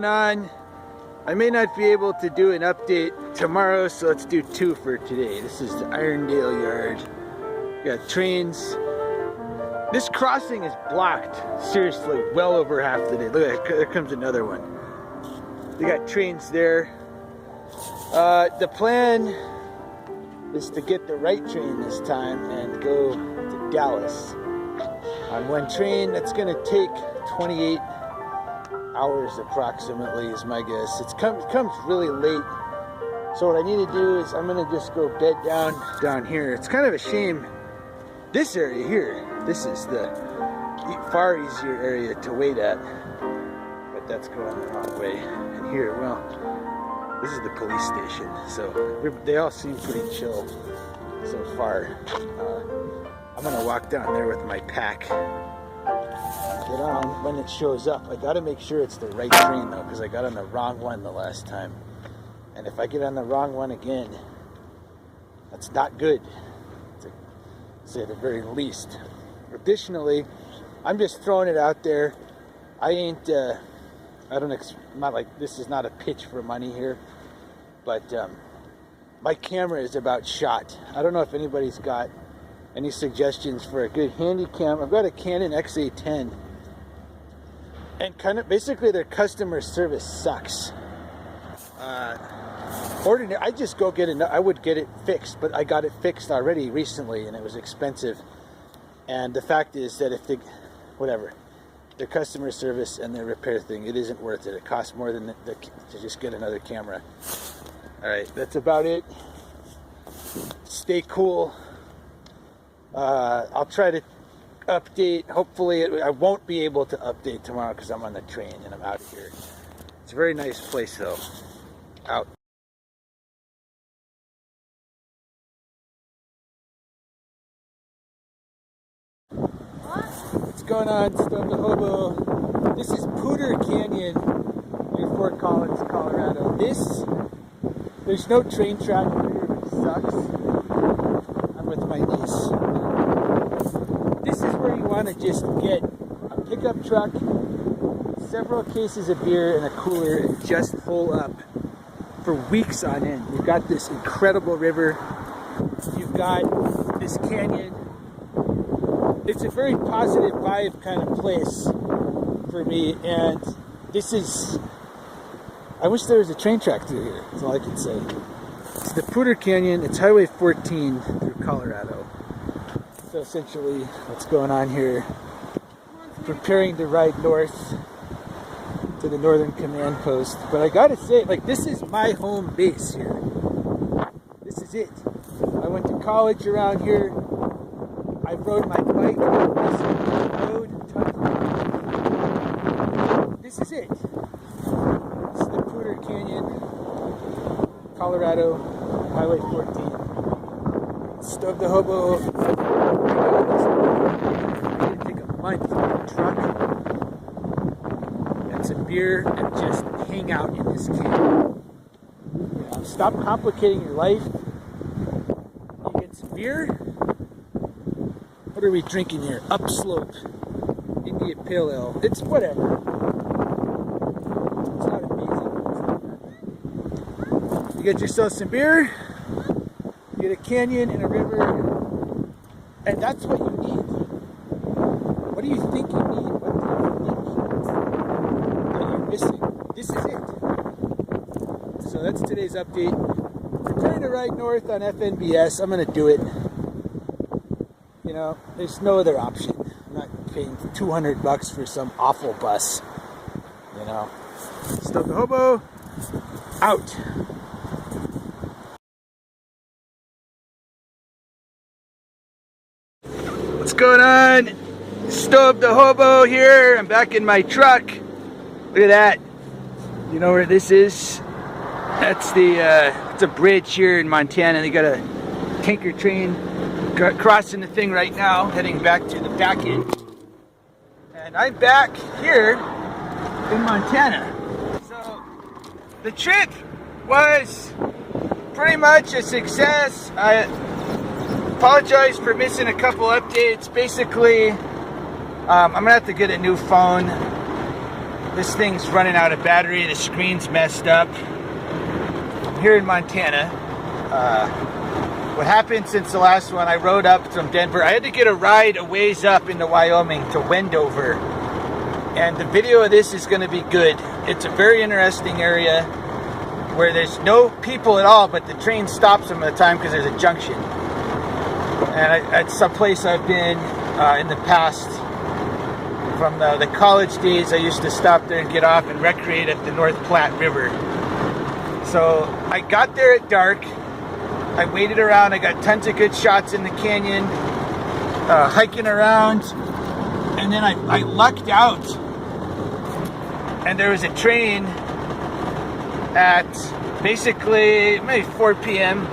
going on? I may not be able to do an update tomorrow, so let's do two for today. This is the Irondale yard. We got trains. This crossing is blocked, seriously, well over half the day. Look at that, there comes another one. They got trains there. The plan is to get the right train this time and go to Dallas on one train. That's going to take 28 hours approximately, is my guess. It comes really late. So what I need to do is I'm going to just go bed down here. It's kind of a shame. This area here, this is the far easier area to wait at, but that's going the wrong way. And here, well, this is the police station, so they all seem pretty chill so far. I'm gonna walk down there with my pack, get on when it shows up. I gotta make sure it's the right train though, because I got on the wrong one the last time. And if I get on the wrong one again, that's not good, to say the very least. Additionally, I'm just throwing it out there. I'm not like, this is not a pitch for money here, but my camera is about shot. I don't know if anybody's got any suggestions for a good handy cam. I've got a Canon XA10, and kind of basically their customer service sucks. Ordinary, I just go get it. I would get it fixed, but I got it fixed already recently, and it was expensive. And the fact is that if their customer service and their repair thing, it isn't worth it. It costs more than to just get another camera. All right, that's about it. Stay cool. I'll try to update. Hopefully, I won't be able to update tomorrow because I'm on the train and I'm out of here. It's a very nice place though. Out. What's going on, Stobe The Hobo? This is POUDRE Canyon near Fort Collins, Colorado. There's no train track here, which sucks. I'm with my niece. This is where you want to just get a pickup truck, several cases of beer, and a cooler, and just hole up for weeks on end. You've got this incredible river. You've got this canyon. It's a very positive vibe kind of place for me, and this is, I wish there was a train track through here, that's all I can say. It's the POUDRE Canyon, it's Highway 14 through Colorado. So essentially, what's going on here, preparing to ride north to the Northern Command Post. But I gotta say, like, this is my home base here. This is it. I went to college around here. I rode my bike on this road. This is it. This is the POUDRE Canyon, Colorado, Highway 14. Stobe The Hobo. I'm gonna take a month in the truck and some beer and just hang out in this canyon. You know, stop complicating your life. You get some beer. What are we drinking here? Upslope India Pale Ale. It's whatever. It's not amazing. You get yourself some beer, you get a canyon and a river, and that's what you need. What do you think you need? What do you think that you're missing? This is it. So that's today's update. Preparing to ride north on FNBS. I'm going to do it. You know, there's no other option. I'm not paying $200 for some awful bus. You know. Stobe The Hobo, out. What's going on? Stobe The Hobo here. I'm back in my truck. Look at that. You know where this is? That's it's a bridge here in Montana. They got a tanker train crossing the thing right now, heading back to the back end. And I'm back here in Montana. So the trip was pretty much a success. I apologize for missing a couple updates. Basically, I'm gonna have to get a new phone. This thing's running out of battery. The screen's messed up. I'm here in Montana. What happened since the last one, I rode up from Denver. I had to get a ride a ways up into Wyoming to Wendover. And the video of this is going to be good. It's a very interesting area where there's no people at all, but the train stops them at the time because there's a junction. And it's some place I've been in the past. From the college days, I used to stop there and get off and recreate at the North Platte River. So I got there at dark. I waited around. I got tons of good shots in the canyon, hiking around, and then I lucked out. And there was a train at basically maybe 4 p.m.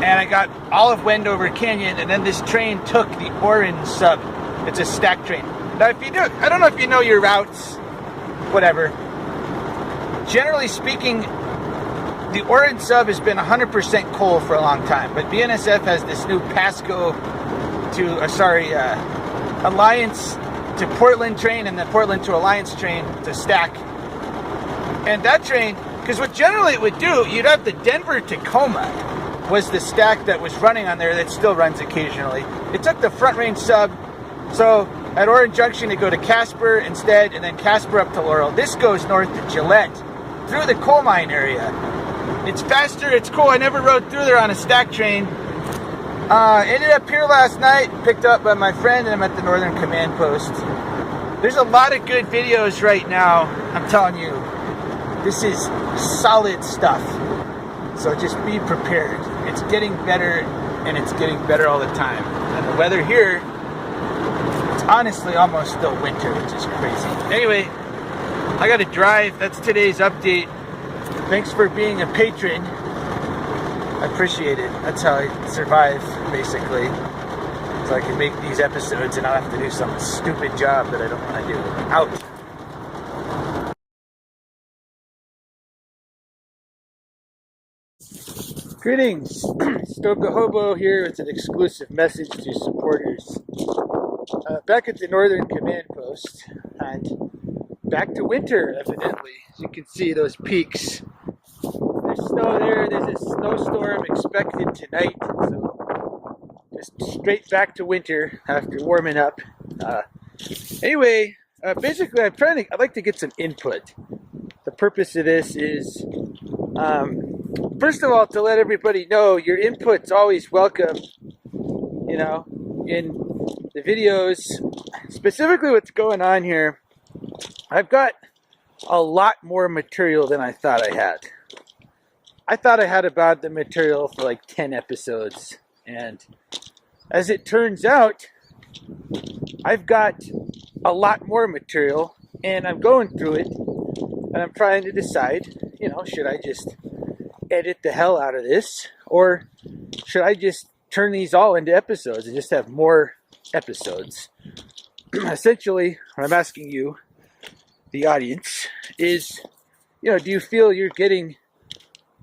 and I got all of Wendover Canyon, and then this train took the Orange Sub. It's a stack train. Now, if you do, I don't know if you know your routes, whatever. Generally speaking, the Orange Sub has been 100% coal for a long time, but BNSF has this new Pasco to, Alliance to Portland train, and the Portland to Alliance train to stack. And that train, because what generally it would do, you'd have the Denver Tacoma was the stack that was running on there that still runs occasionally. It took the Front Range Sub, so at Orange Junction they go to Casper instead, and then Casper up to Laurel. This goes north to Gillette through the coal mine area. It's faster, it's cool. I never rode through there on a stack train. Ended up here last night, picked up by my friend, and I'm at the Northern Command Post. There's a lot of good videos right now, I'm telling you. This is solid stuff. So just be prepared. It's getting better, and it's getting better all the time. And the weather here, it's honestly almost still winter, which is crazy. Anyway, I gotta drive. That's today's update. Thanks for being a patron. I appreciate it. That's how I survive, basically. So I can make these episodes and not have to do some stupid job that I don't want to do. Out. Greetings. Stobe the Hobo here with an exclusive message to supporters. Back at the Northern Command Post, and back to winter, evidently. As you can see, those peaks. There's snow there. There's a snowstorm expected tonight. So just straight back to winter after warming up. Anyway, basically, I'd like to get some input. The purpose of this is, first of all, to let everybody know your input's always welcome. You know, in the videos, specifically what's going on here, I've got a lot more material than I thought I had. I thought I had about the material for like 10 episodes, and as it turns out, I've got a lot more material, and I'm going through it, and I'm trying to decide, you know, should I just edit the hell out of this, or should I just turn these all into episodes and just have more episodes? Essentially, what I'm asking you, the audience, is, you know, do you feel you're getting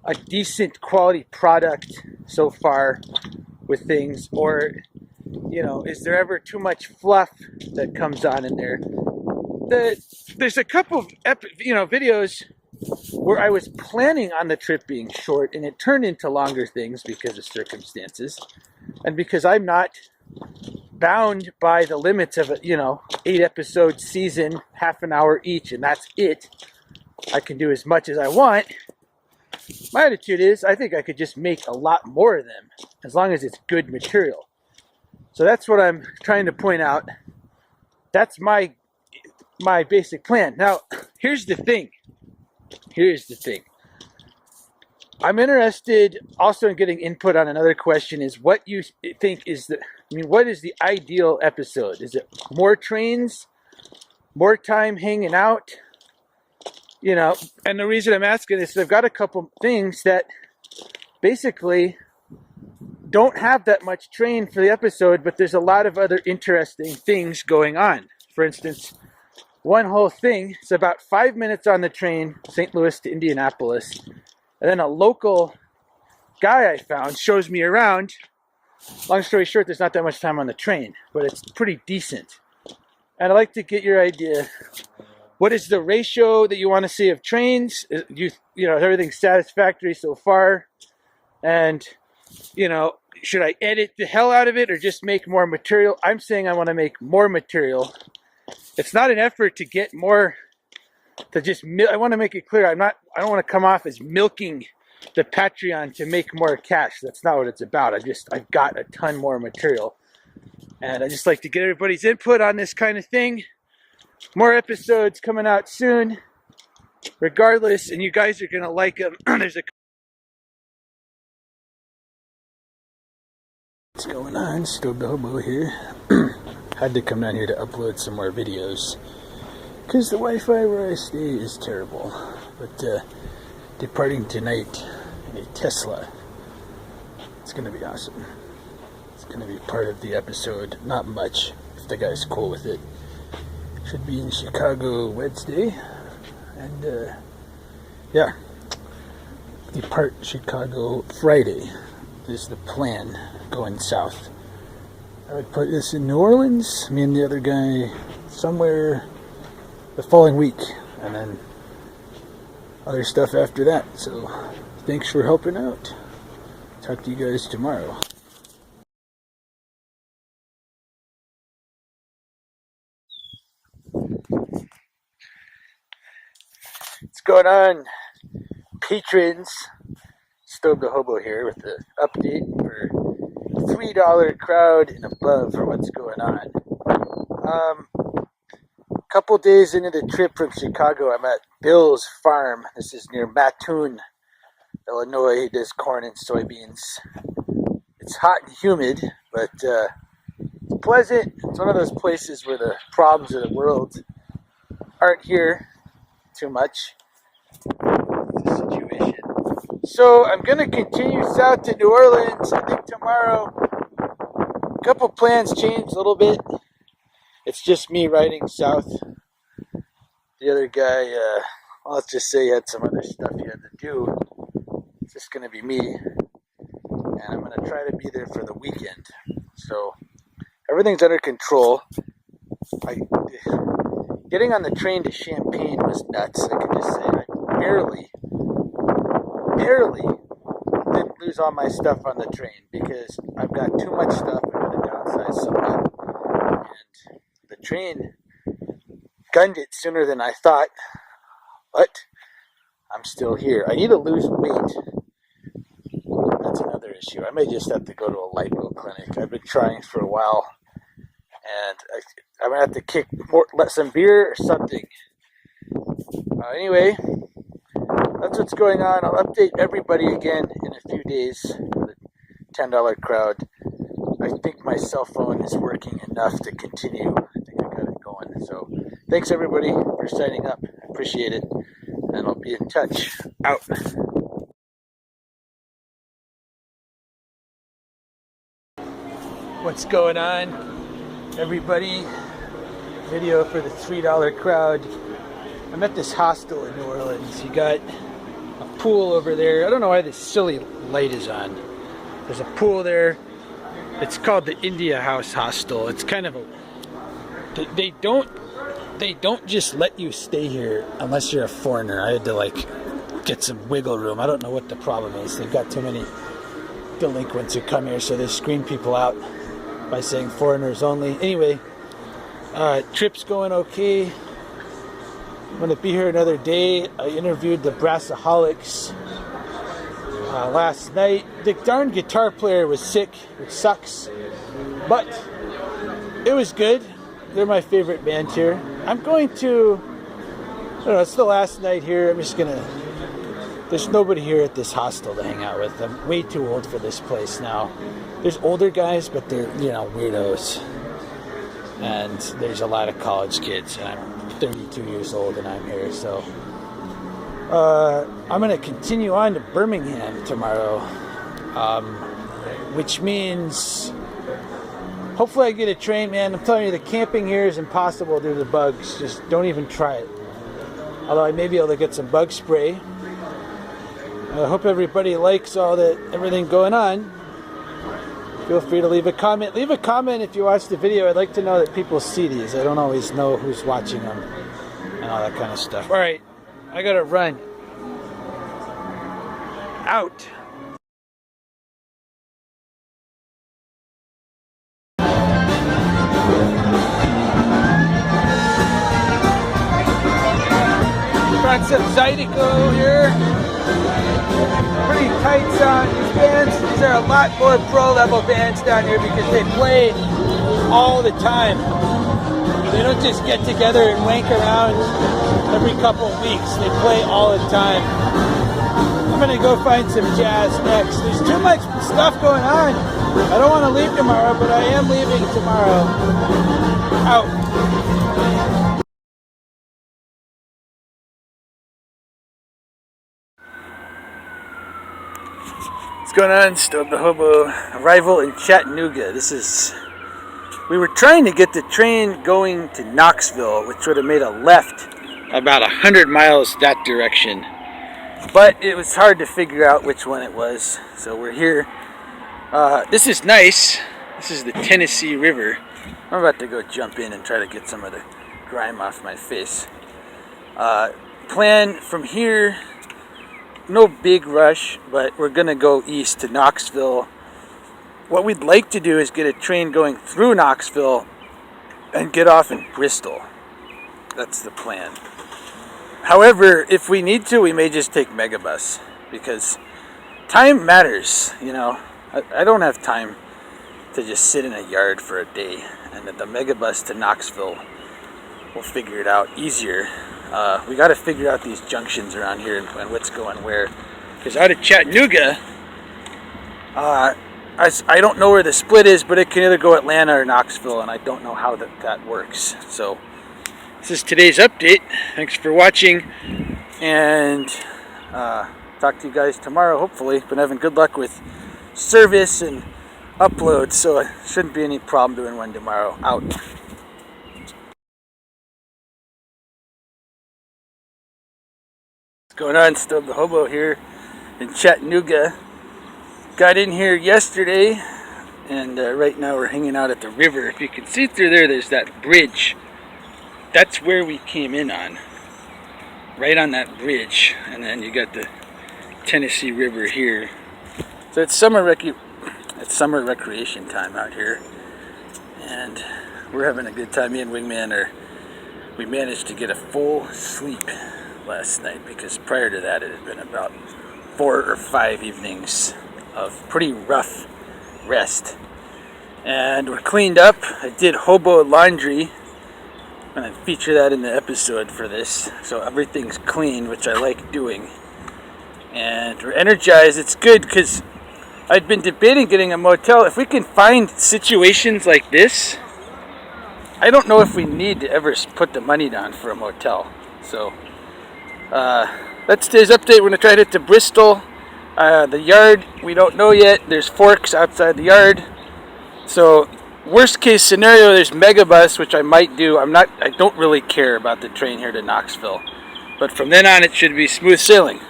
a decent quality product so far with things, or, you know, is there ever too much fluff that comes on in there? There's a couple of videos where I was planning on the trip being short, and it turned into longer things because of circumstances, and because I'm not bound by the limits of a 8-episode season, half an hour each, and that's it. I can do as much as I want. My attitude is, I think I could just make a lot more of them, as long as it's good material. So that's what I'm trying to point out. That's my basic plan. Now, here's the thing. I'm interested also in getting input on another question, is what you think is what is the ideal episode? Is it more trains, more time hanging out? You know, and the reason I'm asking is I've got a couple things that basically don't have that much train for the episode, but there's a lot of other interesting things going on. For instance, one whole thing is about 5 minutes on the train, St. Louis to Indianapolis, and then a local guy I found shows me around. Long story short, there's not that much time on the train, but it's pretty decent. And I'd like to get your idea what is the ratio that you want to see of trains? You know, is everything satisfactory so far? And, you know, should I edit the hell out of it or just make more material? I'm saying I want to make more material. It's not an effort to get more, to just, I want to make it clear, I don't want to come off as milking the Patreon to make more cash. That's not what it's about. I've got a ton more material. And I just like to get everybody's input on this kind of thing. More episodes coming out soon, regardless, and you guys are going to like them. There's a What's going on? Stobe The Hobo here. Had to come down here to upload some more videos because the Wi-Fi where I stay is terrible. But departing tonight in a Tesla. It's going to be awesome. It's going to be part of the episode. Not much, if the guy's cool with it. Should be in Chicago Wednesday. And yeah, depart Chicago Friday is the plan. Going south. I would put this in New Orleans, me and the other guy somewhere the following week, and then other stuff after that. So thanks for helping out. Talk to you guys tomorrow. What's going on, patrons? Stobe The Hobo here with the update for $3 crowd and above for what's going on. Couple days into the trip from Chicago, I'm at Bill's farm. This is near Mattoon, Illinois. He does corn and soybeans. It's hot and humid, but it's pleasant. It's one of those places where the problems of the world aren't here too much. The situation. So I'm going to continue south to New Orleans. I think tomorrow. A couple plans changed a little bit. It's just me riding south. The other guy, well, let's just say he had some other stuff he had to do. It's just going to be me. And I'm going to try to be there for the weekend. So everything's under control. Getting on the train to Champaign was nuts. I can just say I barely didn't lose all my stuff on the train because I've got too much stuff. I got to downsize some up. And the train gunned it sooner than I thought. But I'm still here. I need to lose weight. That's another issue. I may just have to go to a lipo clinic. I've been trying for a while. And I'm going to have to kick some beer or something. Anyway, that's what's going on. I'll update everybody again in a few days for the $10 crowd. I think my cell phone is working enough to continue. I think I got it going. So thanks everybody for signing up. I appreciate it. And I'll be in touch. Out. What's going on, everybody? Video for the $3 crowd. I'm at this hostel in New Orleans. You got a pool over there. I don't know why this silly light is on. There's a pool there. It's called the India House Hostel. It's kind of a... They don't just let you stay here unless you're a foreigner. I had to like get some wiggle room. I don't know what the problem is. They've got too many delinquents who come here, so they screen people out by saying foreigners only. Anyway, trip's going okay. I'm going to be here another day. I interviewed the Brassaholics last night. The darn guitar player was sick, which sucks, but it was good. They're my favorite band here. I'm going to, I don't know, it's the last night here. I'm just going to, there's nobody here at this hostel to hang out with. I'm way too old for this place now. There's older guys, but they're, you know, weirdos. And there's a lot of college kids, and I'm 32 years old and I'm here, so I'm going to continue on to Birmingham tomorrow, which means hopefully I get a train, man. I'm telling you, the camping here is impossible due to the bugs. Just don't even try it. Although I may be able to get some bug spray. I hope everybody likes everything going on. Feel free to leave a comment. Leave a comment if you watch the video. I'd like to know that people see these. I don't always know who's watching them. and all that kind of stuff. All right, I gotta run. Out. Got some Zydeco here. Pretty tight sound. These bands, these are a lot more pro level bands down here because they play all the time. They don't just get together and wank around every couple of weeks. They play all the time. I'm gonna go find some jazz next. There's too much stuff going on. I don't want to leave tomorrow, but I am leaving tomorrow. Out. What's going on? Stobe The Hobo. Arrival in Chattanooga. We were trying to get the train going to Knoxville, which would have made a left about 100 miles that direction. But it was hard to figure out which one it was. So we're here. This is nice. This is the Tennessee River. I'm about to go jump in and try to get some of the grime off my face. Plan from here. No big rush, but we're gonna go east to Knoxville. What we'd like to do is get a train going through Knoxville and get off in Bristol. That's the plan. However, if we need to, we may just take Megabus because time matters, you know. I don't have time to just sit in a yard for a day, and the Megabus to Knoxville will figure it out easier. We got to figure out these junctions around here and what's going where. Because out of Chattanooga, I don't know where the split is, but it can either go Atlanta or Knoxville, and I don't know how that works. So this is today's update. Thanks for watching, and talk to you guys tomorrow, hopefully. Been having good luck with service and uploads, so it shouldn't be any problem doing one tomorrow. Out. Going on? Stobe The Hobo here in Chattanooga. Got in here yesterday, and right now we're hanging out at the river. If you can see through there, there's that bridge. That's where we came in on. Right on that bridge, and then you got the Tennessee River here. So it's summer recreation time out here, and we're having a good time. Me and Wingman we managed to get a full sleep last night because prior to that it had been about 4 or 5 evenings of pretty rough rest. And we're cleaned up. I did hobo laundry. I'm going to feature that in the episode for this. So everything's clean, which I like doing. And we're energized. It's good because I'd been debating getting a motel. If we can find situations like this, I don't know if we need to ever put the money down for a motel. So that's today's update. We're going to try to hit to Bristol. The yard, we don't know yet. There's forks outside the yard. So worst case scenario, there's Megabus, which I might do. I don't really care about the train here to Knoxville. But from then on, it should be smooth sailing.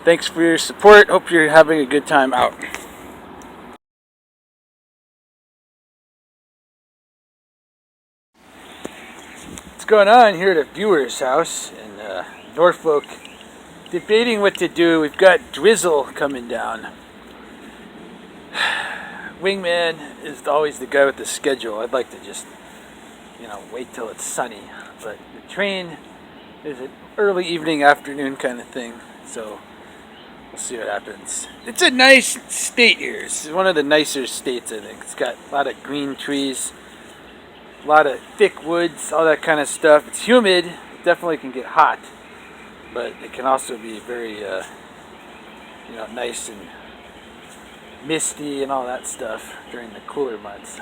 Thanks for your support. Hope you're having a good time out. What's going on here at a viewer's house in Norfolk? Debating what to do. We've got drizzle coming down. Wingman is always the guy with the schedule. I'd like to just, wait till it's sunny. But the train is an early evening, afternoon kind of thing. So we'll see what happens. It's a nice state here. It's one of the nicer states, I think. It's got a lot of green trees, a lot of thick woods, all that kind of stuff. It's humid. It definitely can get hot. But it can also be very, nice and misty and all that stuff during the cooler months.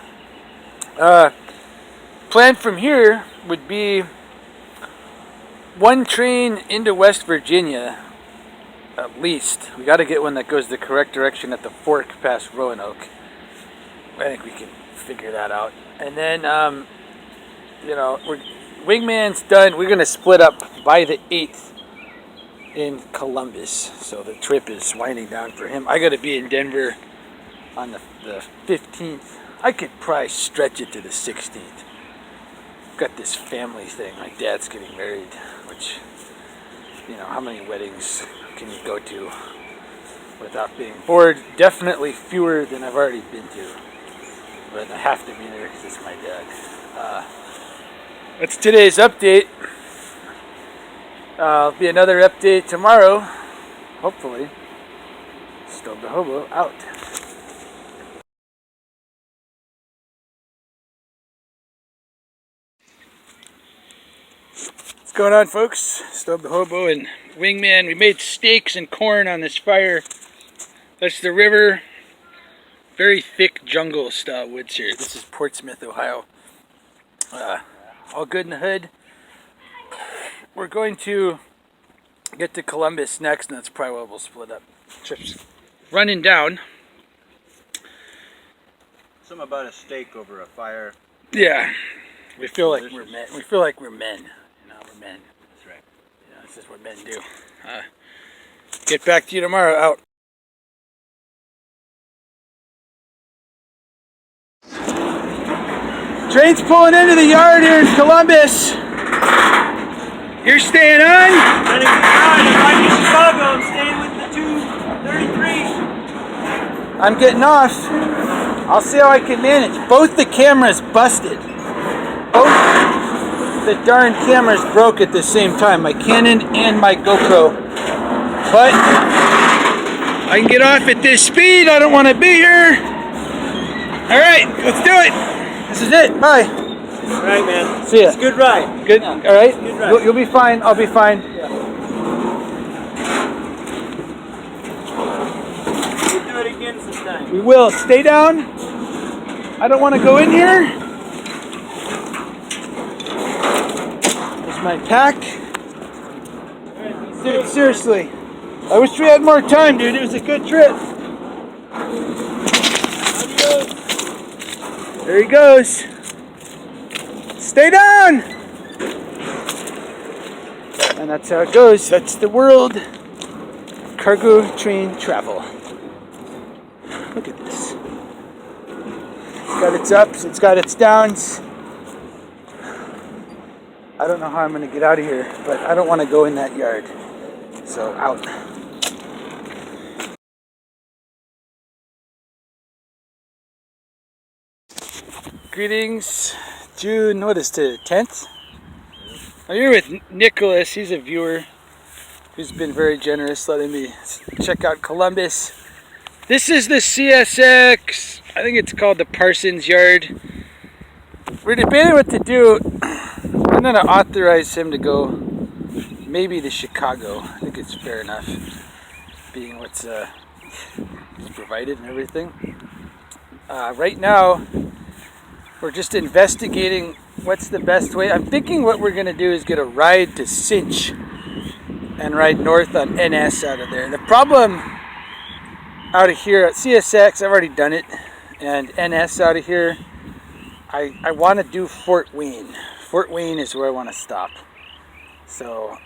Plan from here would be one train into West Virginia, at least. We got to get one that goes the correct direction at the fork past Roanoke. I think we can figure that out. And then, Wingman's done. We're going to split up by the 8th. In Columbus, so the trip is winding down for him. I got to be in Denver on the 15th. I could probably stretch it to the 16th. got this family thing. My dad's getting married, which, you know, how many weddings can you go to without being bored? Definitely fewer than I've already been to. But I have to be there because it's my dad. That's today's update. There'll be another update tomorrow, hopefully. Stobe the Hobo out. What's going on, folks? Stobe the Hobo and Wingman. We made steaks and corn on this fire. That's the river. Very thick jungle style woods here. This is Portsmouth, Ohio. All good in the hood. We're going to get to Columbus next, and that's probably why we'll split up. Trips running down. Something about a steak over a fire. Yeah, we feel like we're men. We feel like we're men. You know, we're men. That's right. You know, this is what men do. Get back to you tomorrow. Out. Train's pulling into the yard here in Columbus. You're staying on? Had a good ride. I'm riding to Chicago. I'm staying with the 233. I'm getting off. I'll see how I can manage. Both the cameras busted. Both the darn cameras broke at the same time. My Canon and my GoPro. But I can get off at this speed. I don't want to be here. Alright, let's do it. This is it. Bye. Alright, man. See ya. It's a good ride. Good? Yeah. Alright? Good ride. You'll be fine. I'll be fine. Yeah. We'll do it again sometime. We will. Stay down. I don't want to go in here. There's my pack. Dude, seriously. I wish we had more time, dude. It was a good trip. There he goes. Stay down! And that's how it goes. That's the world of cargo train travel. Look at this. It's got its ups, it's got its downs. I don't know how I'm going to get out of here, but I don't want to go in that yard. So, out. Greetings. June, what is today, 10th? I'm here with Nicholas. He's a viewer who's been very generous letting me check out Columbus. This is the CSX. I think it's called the Parsons Yard. We're debating what to do. I'm going to authorize him to go maybe to Chicago. I think it's fair enough, being what's provided and everything. Right now, we're just investigating what's the best way. I'm thinking what we're going to do is get a ride to Cinch and ride north on NS out of there. The problem out of here at CSX, I've already done it, and NS out of here, I want to do Fort Wayne. Fort Wayne is where I want to stop. So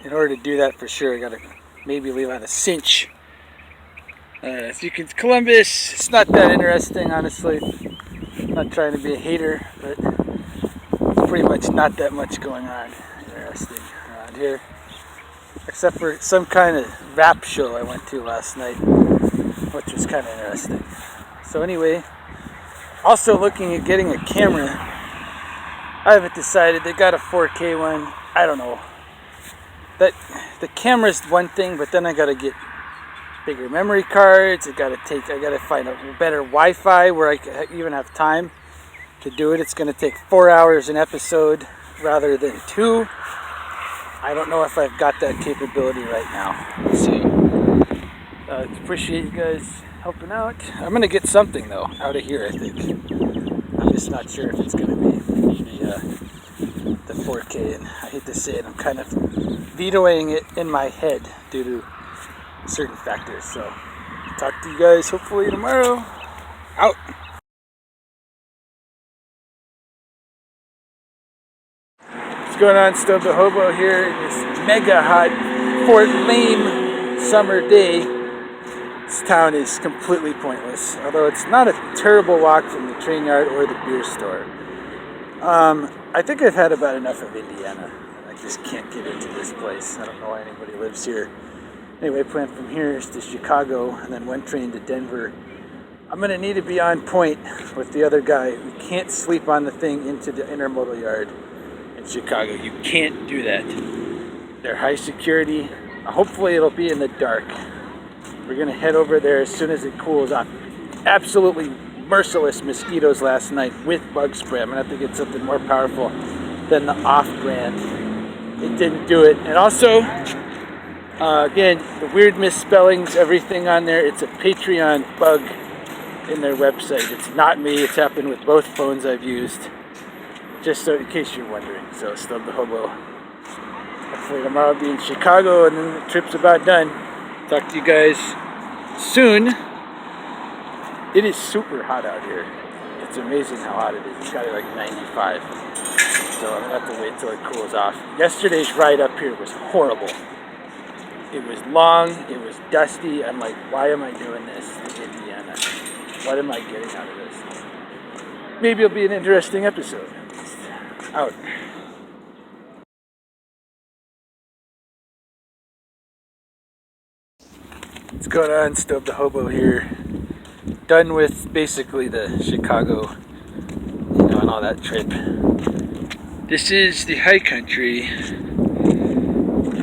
in order to do that for sure, I got to maybe leave out a Cinch. So you can, Columbus, it's not that interesting, honestly. I'm not trying to be a hater, but it's pretty much not that much going on interesting around here. Except for some kind of rap show I went to last night, which was kind of interesting. So anyway, also looking at getting a camera. I haven't decided. They got a 4K one. I don't know. That the camera's one thing, but then I gotta get bigger memory cards. I gotta find a better Wi-Fi where I can even have time to do it. It's gonna take 4 hours an episode rather than 2. I don't know if I've got that capability right now. Let's see. Appreciate you guys helping out. I'm gonna get something though out of here, I think. I'm just not sure if it's gonna be the 4K, and I hate to say it, I'm kind of vetoing it in my head due to certain factors. So talk to you guys hopefully tomorrow. Out. What's going on? Stobe the Hobo here in this mega hot Fort Lame summer day. This town is completely pointless, although it's not a terrible walk from the train yard or the beer store. I think I've had about enough of Indiana. I just can't get into this place. I don't know why anybody lives here. Anyway, plan from here is to Chicago and then one train to Denver. I'm going to need to be on point with the other guy. We can't sleep on the thing into the intermodal yard in Chicago. You can't do that. They're high security. Hopefully it'll be in the dark. We're going to head over there as soon as it cools off. Absolutely merciless mosquitoes last night with bug spray. I'm going to have to get something more powerful than the off-brand. It didn't do it. And also, again, the weird misspellings, everything on there, it's a Patreon bug in their website. It's not me. It's happened with both phones I've used. Just so in case you're wondering. So, Stobe the Hobo. Hopefully tomorrow I'll be in Chicago and then the trip's about done. Talk to you guys soon. It is super hot out here. It's amazing how hot it is. It's got like 95. So I'm going to have to wait till it cools off. Yesterday's ride up here was horrible. It was long. It was dusty. I'm like, why am I doing this in Indiana? What am I getting out of this? Maybe it'll be an interesting episode. Out. What's going on? Stobe the Hobo here. Done with basically the Chicago, and all that trip. This is the high country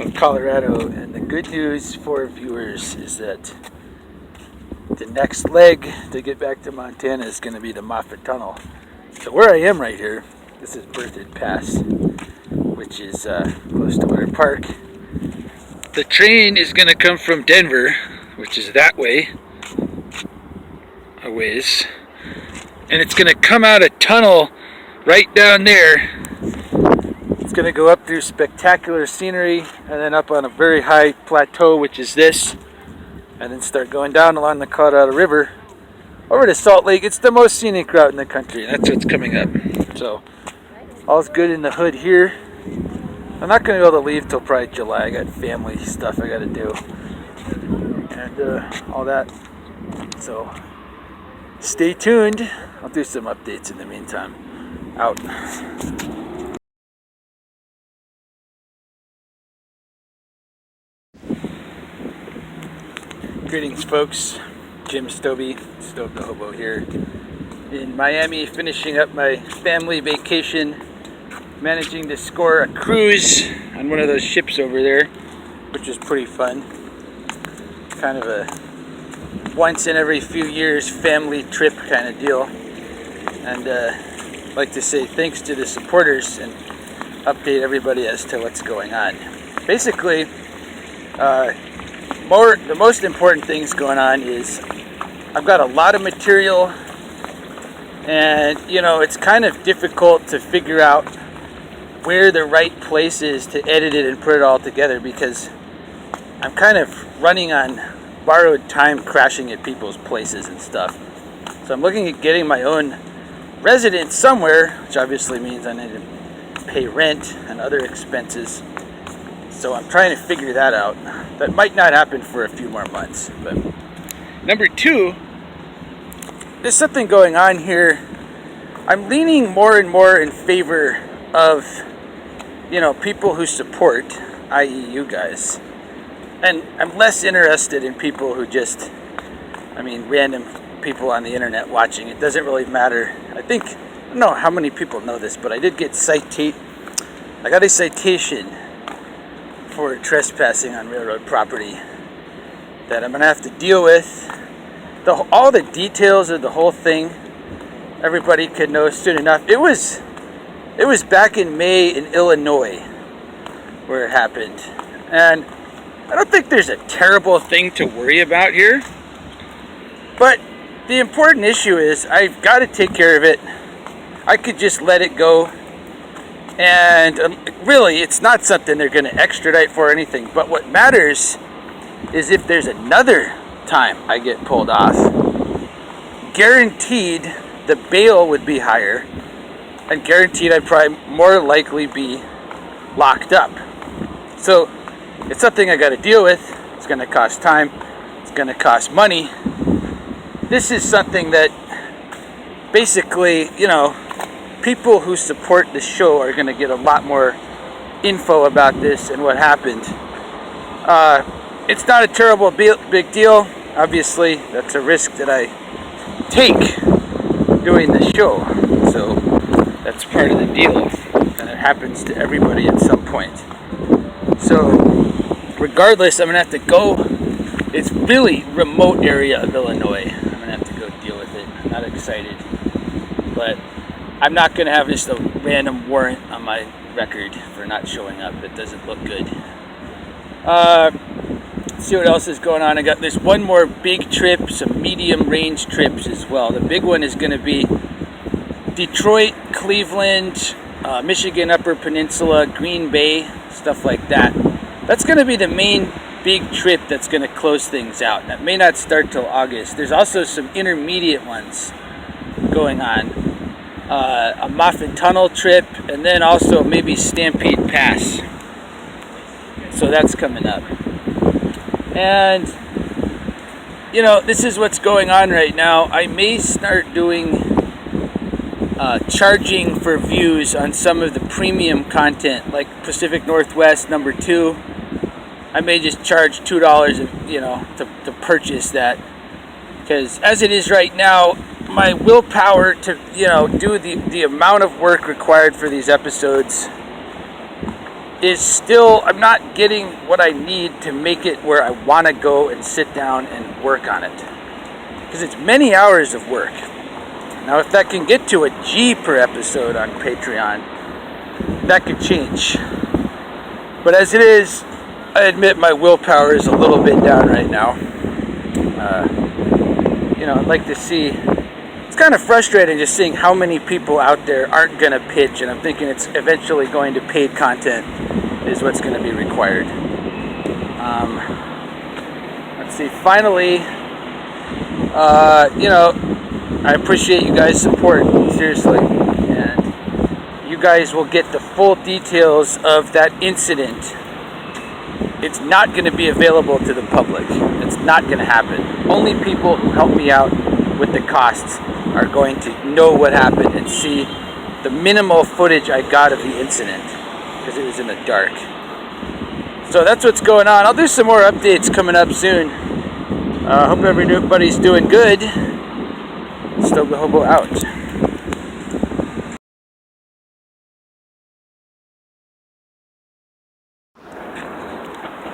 of Colorado, and the good news for viewers is that the next leg to get back to Montana is going to be the Moffat Tunnel. So where I am right here, this is Berthoud Pass, which is close to Winter Park. The train is going to come from Denver, which is that way, a ways, and it's going to come out a tunnel right down there. It's going to go up through spectacular scenery and then up on a very high plateau, which is this, and then start going down along the Colorado River over to Salt Lake. It's the most scenic route in the country, and that's what's coming up. So all's good in the hood here. I'm not going to be able to leave till probably July. I got family stuff I got to do and all that. So stay tuned. I'll do some updates in the meantime. Out. Greetings, folks. Jim Stobe the Hobo here in Miami, finishing up my family vacation, managing to score a cruise on one of those ships over there, which was pretty fun. Kind of a once in every few years family trip kind of deal. And I'd like to say thanks to the supporters and update everybody as to what's going on. Basically, the most important things going on is I've got a lot of material, and it's kind of difficult to figure out where the right place is to edit it and put it all together, because I'm kind of running on borrowed time, crashing at people's places and stuff. So I'm looking at getting my own residence somewhere, which obviously means I need to pay rent and other expenses. So I'm trying to figure that out. That might not happen for a few more months. But number two, there's something going on here. I'm leaning more and more in favor of, people who support, i.e. you guys. And I'm less interested in people who just, random people on the internet watching. It doesn't really matter. I don't know how many people know this, but I did get I got a citation for trespassing on railroad property that I'm going to have to deal with. All the details of the whole thing, everybody could know soon enough. It was back in May in Illinois where it happened. And I don't think there's a terrible thing to worry about here. But the important issue is I've got to take care of it. I could just let it go. And really, it's not something they're going to extradite for or anything. But what matters is if there's another time I get pulled off, guaranteed the bail would be higher. And guaranteed I'd probably more likely be locked up. So it's something I got to deal with. It's going to cost time. It's going to cost money. This is something that basically, people who support the show are going to get a lot more info about this and what happened. It's not a terrible big deal. Obviously, that's a risk that I take doing the show. So that's part of the deal. And it happens to everybody at some point. So regardless, I'm going to have to go. It's really remote area of Illinois. I'm going to have to go deal with it. I'm not excited. But I'm not going to have just a random warrant on my record for not showing up. It doesn't look good. Let's see what else is going on. I got this one more big trip, some medium range trips as well. The big one is going to be Detroit, Cleveland, Michigan Upper Peninsula, Green Bay, stuff like that. That's going to be the main big trip that's going to close things out. That may not start till August. There's also some intermediate ones going on. A Muffin Tunnel trip, and then also maybe Stampede Pass. So that's coming up. And, you know, this is what's going on right now. I may start doing charging for views on some of the premium content, like Pacific Northwest #2. I may just charge $2, you know, to purchase that. Because as it is right now, my willpower to, you know, do the amount of work required for these episodes is still, I'm not getting what I need to make it where I want to go and sit down and work on it. Because it's many hours of work. Now, if that can get to a G per episode on Patreon, that could change. But as it is, I admit my willpower is a little bit down right now. You know, I'd like to see. It's kind of frustrating just seeing how many people out there aren't going to pitch, and I'm thinking it's eventually going to paid content is what's going to be required. Let's see. Finally, you know, I appreciate you guys' support, seriously, and you guys will get the full details of that incident. It's not going to be available to the public. It's not going to happen. Only people who help me out with the costs are going to know what happened and see the minimal footage I got of the incident, because it was in the dark. So that's what's going on. I'll do some more updates coming up soon. Hope everybody's doing good. Stobe the Hobo out.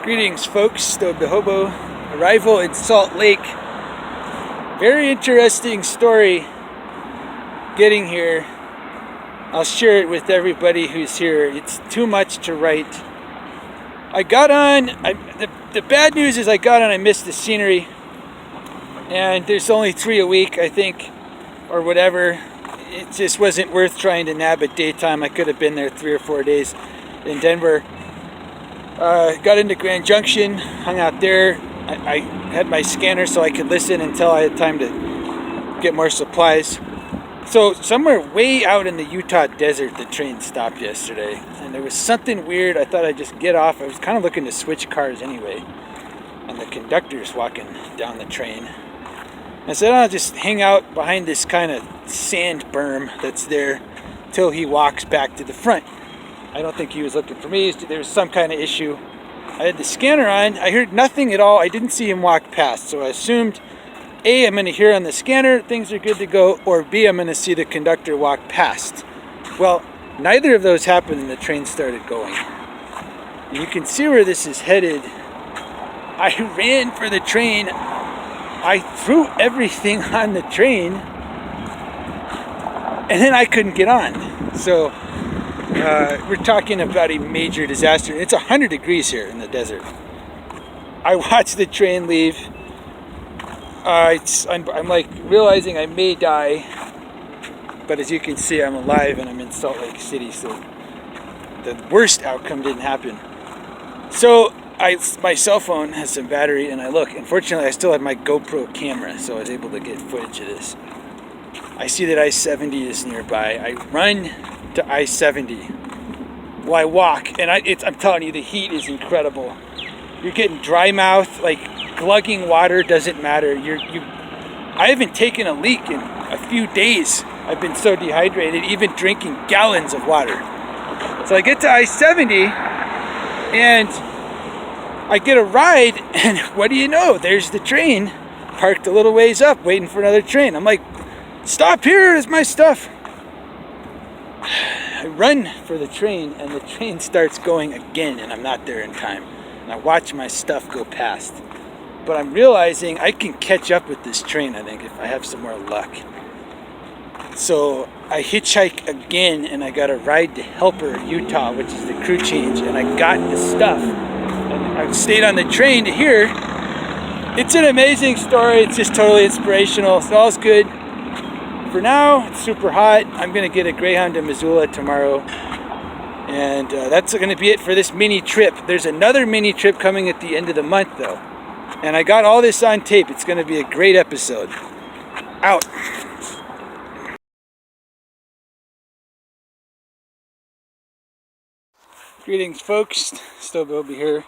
Greetings, folks. Stobe the Hobo. Arrival in Salt Lake. Very interesting story getting here. I'll share it with everybody who's here. It's too much to write. I got on, the bad news is I got on, I missed the scenery. And there's only 3 a week, I think, or whatever. It just wasn't worth trying to nab at daytime. I could have been there 3 or 4 days in Denver. Got into Grand Junction, hung out there. I had my scanner so I could listen until I had time to get more supplies. So somewhere way out in the Utah desert, the train stopped yesterday. And there was something weird. I thought I'd just get off. I was kind of looking to switch cars anyway. And the conductor's walking down the train. I said, I'll just hang out behind this kind of sand berm that's there till he walks back to the front. I don't think he was looking for me. There was some kind of issue. I had the scanner on. I heard nothing at all. I didn't see him walk past. So I assumed, A, I'm going to hear on the scanner things are good to go, or B, I'm going to see the conductor walk past. Well, neither of those happened and the train started going. And you can see where this is headed. I ran for the train. I threw everything on the train. And then I couldn't get on. So we're talking about a major disaster. It's 100 degrees here in the desert. I watched the train leave. I'm like realizing I may die, but as you can see, I'm alive and I'm in Salt Lake City, so the worst outcome didn't happen. So my cell phone has some battery, and I look. Unfortunately, I still have my GoPro camera, so I was able to get footage of this. I see that I-70 is nearby. I run to I-70. Well, I walk, and I'm telling you, the heat is incredible. You're getting dry mouth, like glugging water doesn't matter. I haven't taken a leak in a few days, I've been so dehydrated, even drinking gallons of water. So I get to I-70 and I get a ride, and what do you know? There's the train parked a little ways up waiting for another train. I'm like, stop here, is my stuff. I run for the train, and the train starts going again, and I'm not there in time. And I watch my stuff go past. But I'm realizing I can catch up with this train, I think, if I have some more luck. So I hitchhike again, and I got a ride to Helper, Utah, which is the crew change, and I got the stuff. And I stayed on the train to here. It's an amazing story. It's just totally inspirational. So all's good. For now, it's super hot. I'm going to get a Greyhound to Missoula tomorrow. And that's going to be it for this mini trip. There's another mini trip coming at the end of the month, though. And I got all this on tape. It's going to be a great episode. Out. Greetings, folks. Stobe The Hobo here.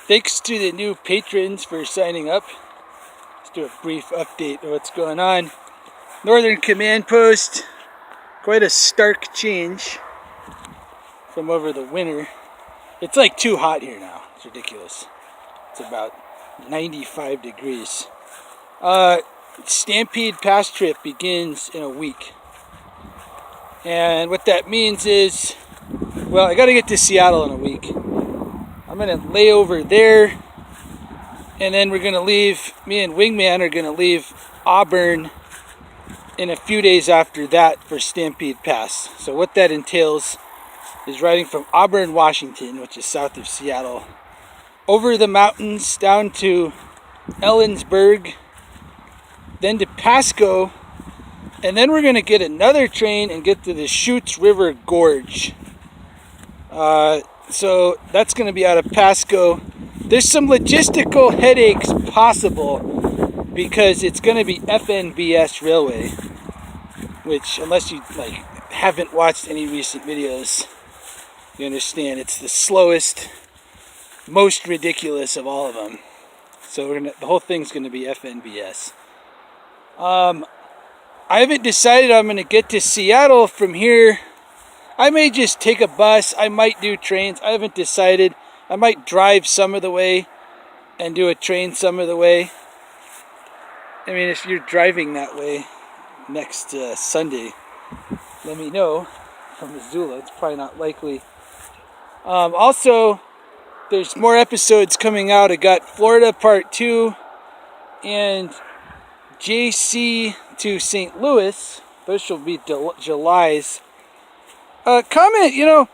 Thanks to the new patrons for signing up. Let's do a brief update of what's going on. Northern Command Post. Quite a stark change from over the winter. It's like too hot here now. It's ridiculous. It's about 95 degrees. Stampede Pass trip begins in a week. And what that means is, well, I got to get to Seattle in a week. I'm going to lay over there, and then we're going to leave, me and Wingman are going to leave Auburn in a few days after that for Stampede Pass. So what that entails is riding from Auburn, Washington, which is south of Seattle, over the mountains down to Ellensburg, then to Pasco, and then we're going to get another train and get to the Chutes River Gorge. So that's going to be out of Pasco. There's some logistical headaches possible because it's going to be FNBS Railway, which, unless you haven't watched any recent videos, you understand it's the slowest, most ridiculous of all of them. So the whole thing's going to be FNBS. I haven't decided I'm going to get to Seattle from here. I may just take a bus. I might do trains. I haven't decided. I might drive some of the way and do a train some of the way. I mean, if you're driving that way next Sunday, let me know from Missoula. It's probably not likely. Also, there's more episodes coming out. I got Florida Part 2 and JC to St. Louis. Those shall be July's. Comment, you know,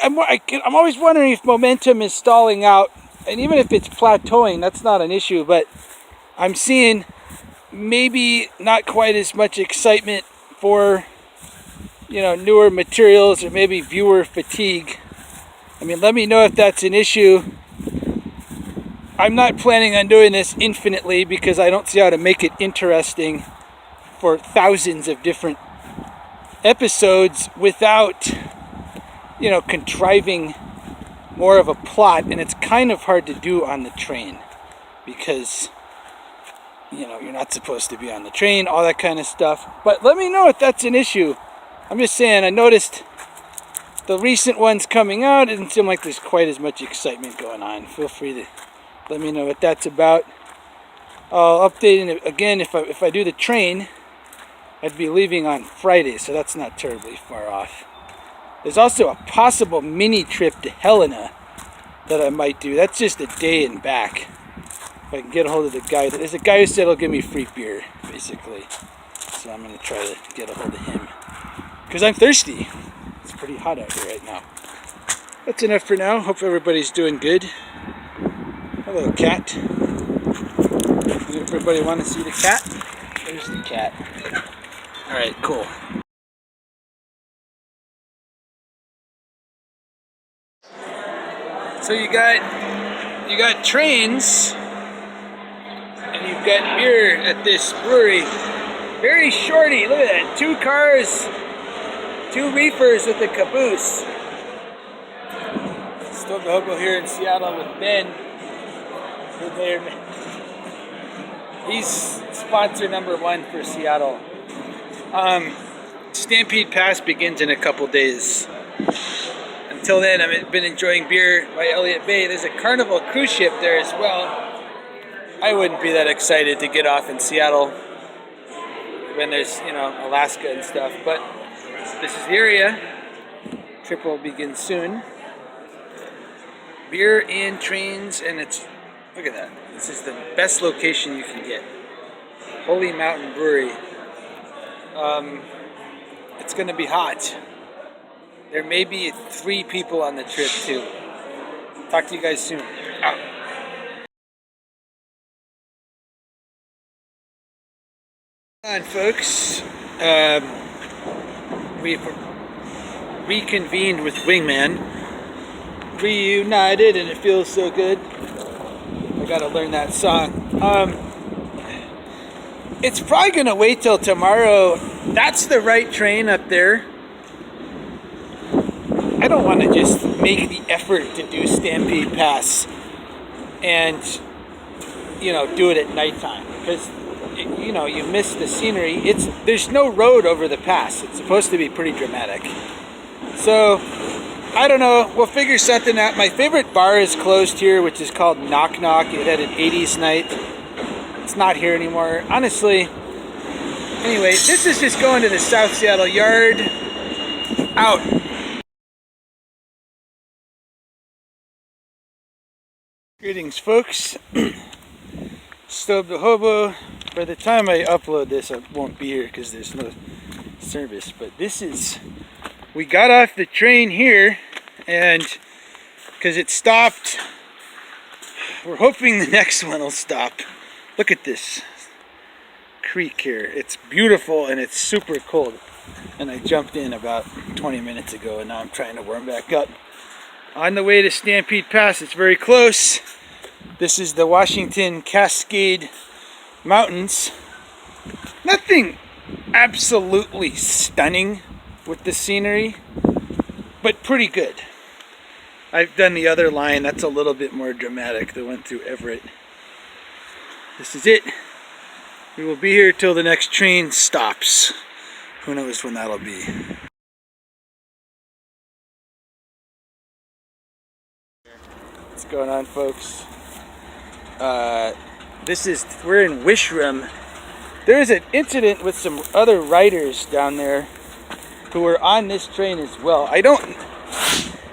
I'm always wondering if momentum is stalling out, and even if it's plateauing, that's not an issue, but I'm seeing maybe not quite as much excitement for, you know, newer materials, or maybe viewer fatigue. I mean, let me know if that's an issue. I'm not planning on doing this infinitely because I don't see how to make it interesting for thousands of different episodes without, you know, contriving more of a plot. And it's kind of hard to do on the train because, you know, you're not supposed to be on the train, all that kind of stuff. But let me know if that's an issue. I'm just saying, I noticed the recent ones coming out, it didn't seem like there's quite as much excitement going on. Feel free to let me know what that's about. I'll update it again if I do the train. I'd be leaving on Friday, so that's not terribly far off. There's also a possible mini trip to Helena that I might do. That's just a day and back. If I can get a hold of the guy. There's a guy who said he'll give me free beer, basically. So I'm going to try to get a hold of him. Because I'm thirsty. It's pretty hot out here right now. That's enough for now. Hope everybody's doing good. Hello, cat. Does everybody want to see the cat? There's the cat. Alright, cool. So you got trains and you've got beer at this brewery. Very shorty, look at that. 2 cars, 2 reefers with a caboose. Stobe The Hobo here in Seattle with Ben. He's sponsor #1 for Seattle. Stampede Pass begins in a couple days. Until then, I've been enjoying beer by Elliott Bay. There's a Carnival cruise ship there as well. I wouldn't be that excited to get off in Seattle when there's, you know, Alaska and stuff, but this is the area. Trip will begin soon. Beer and trains, and it's, look at that. This is the best location you can get. Holy Mountain Brewery. It's going to be hot. There may be 3 people on the trip too. Talk to you guys soon. Out. On, folks. We've reconvened with Wingman. Reunited, and it feels so good. I gotta learn that song. It's probably gonna wait till tomorrow. That's the right train up there. I don't want to just make the effort to do Stampede Pass and, you know, do it at nighttime because, you know, you miss the scenery. There's no road over the pass. It's supposed to be pretty dramatic. So, I don't know. We'll figure something out. My favorite bar is closed here, which is called Knock Knock. It had an 80s night. It's not here anymore. Honestly, anyway, this is just going to the South Seattle Yard. Out. Greetings, folks. Stobe the Hobo. By the time I upload this, I won't be here because there's no service. But this is, we got off the train here, and because it stopped, we're hoping the next one will stop. Look at this creek here. It's beautiful and it's super cold. And I jumped in about 20 minutes ago, and now I'm trying to warm back up. On the way to Stampede Pass, it's very close. This is the Washington Cascade Mountains. Nothing absolutely stunning with the scenery, but pretty good. I've done the other line, that's a little bit more dramatic, that went through Everett. This is it. We will be here till the next train stops. Who knows when that'll be. What's going on, folks? We're in WISHRAM. There is an incident with some other riders down there who were on this train as well.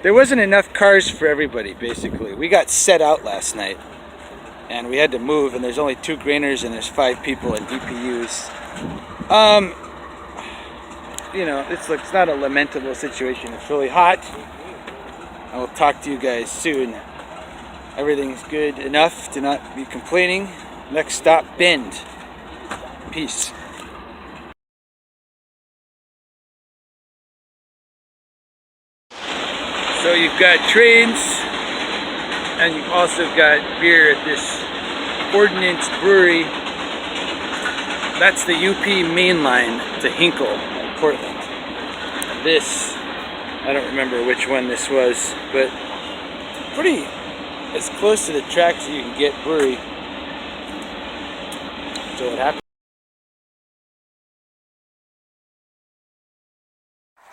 There wasn't enough cars for everybody, basically. We got set out last night and we had to move, and there's only 2 grainers and there's 5 people in DPUs. You know, it's not a lamentable situation. It's really hot. I will talk to you guys soon. Everything's good enough to not be complaining. Next stop, Bend. Peace. So you've got trains, and you've also got beer at this Ordnance Brewery. That's the UP main line to Hinkle, Portland. This, I don't remember which one this was, but pretty as close to the tracks as you can get brewery. So what happened?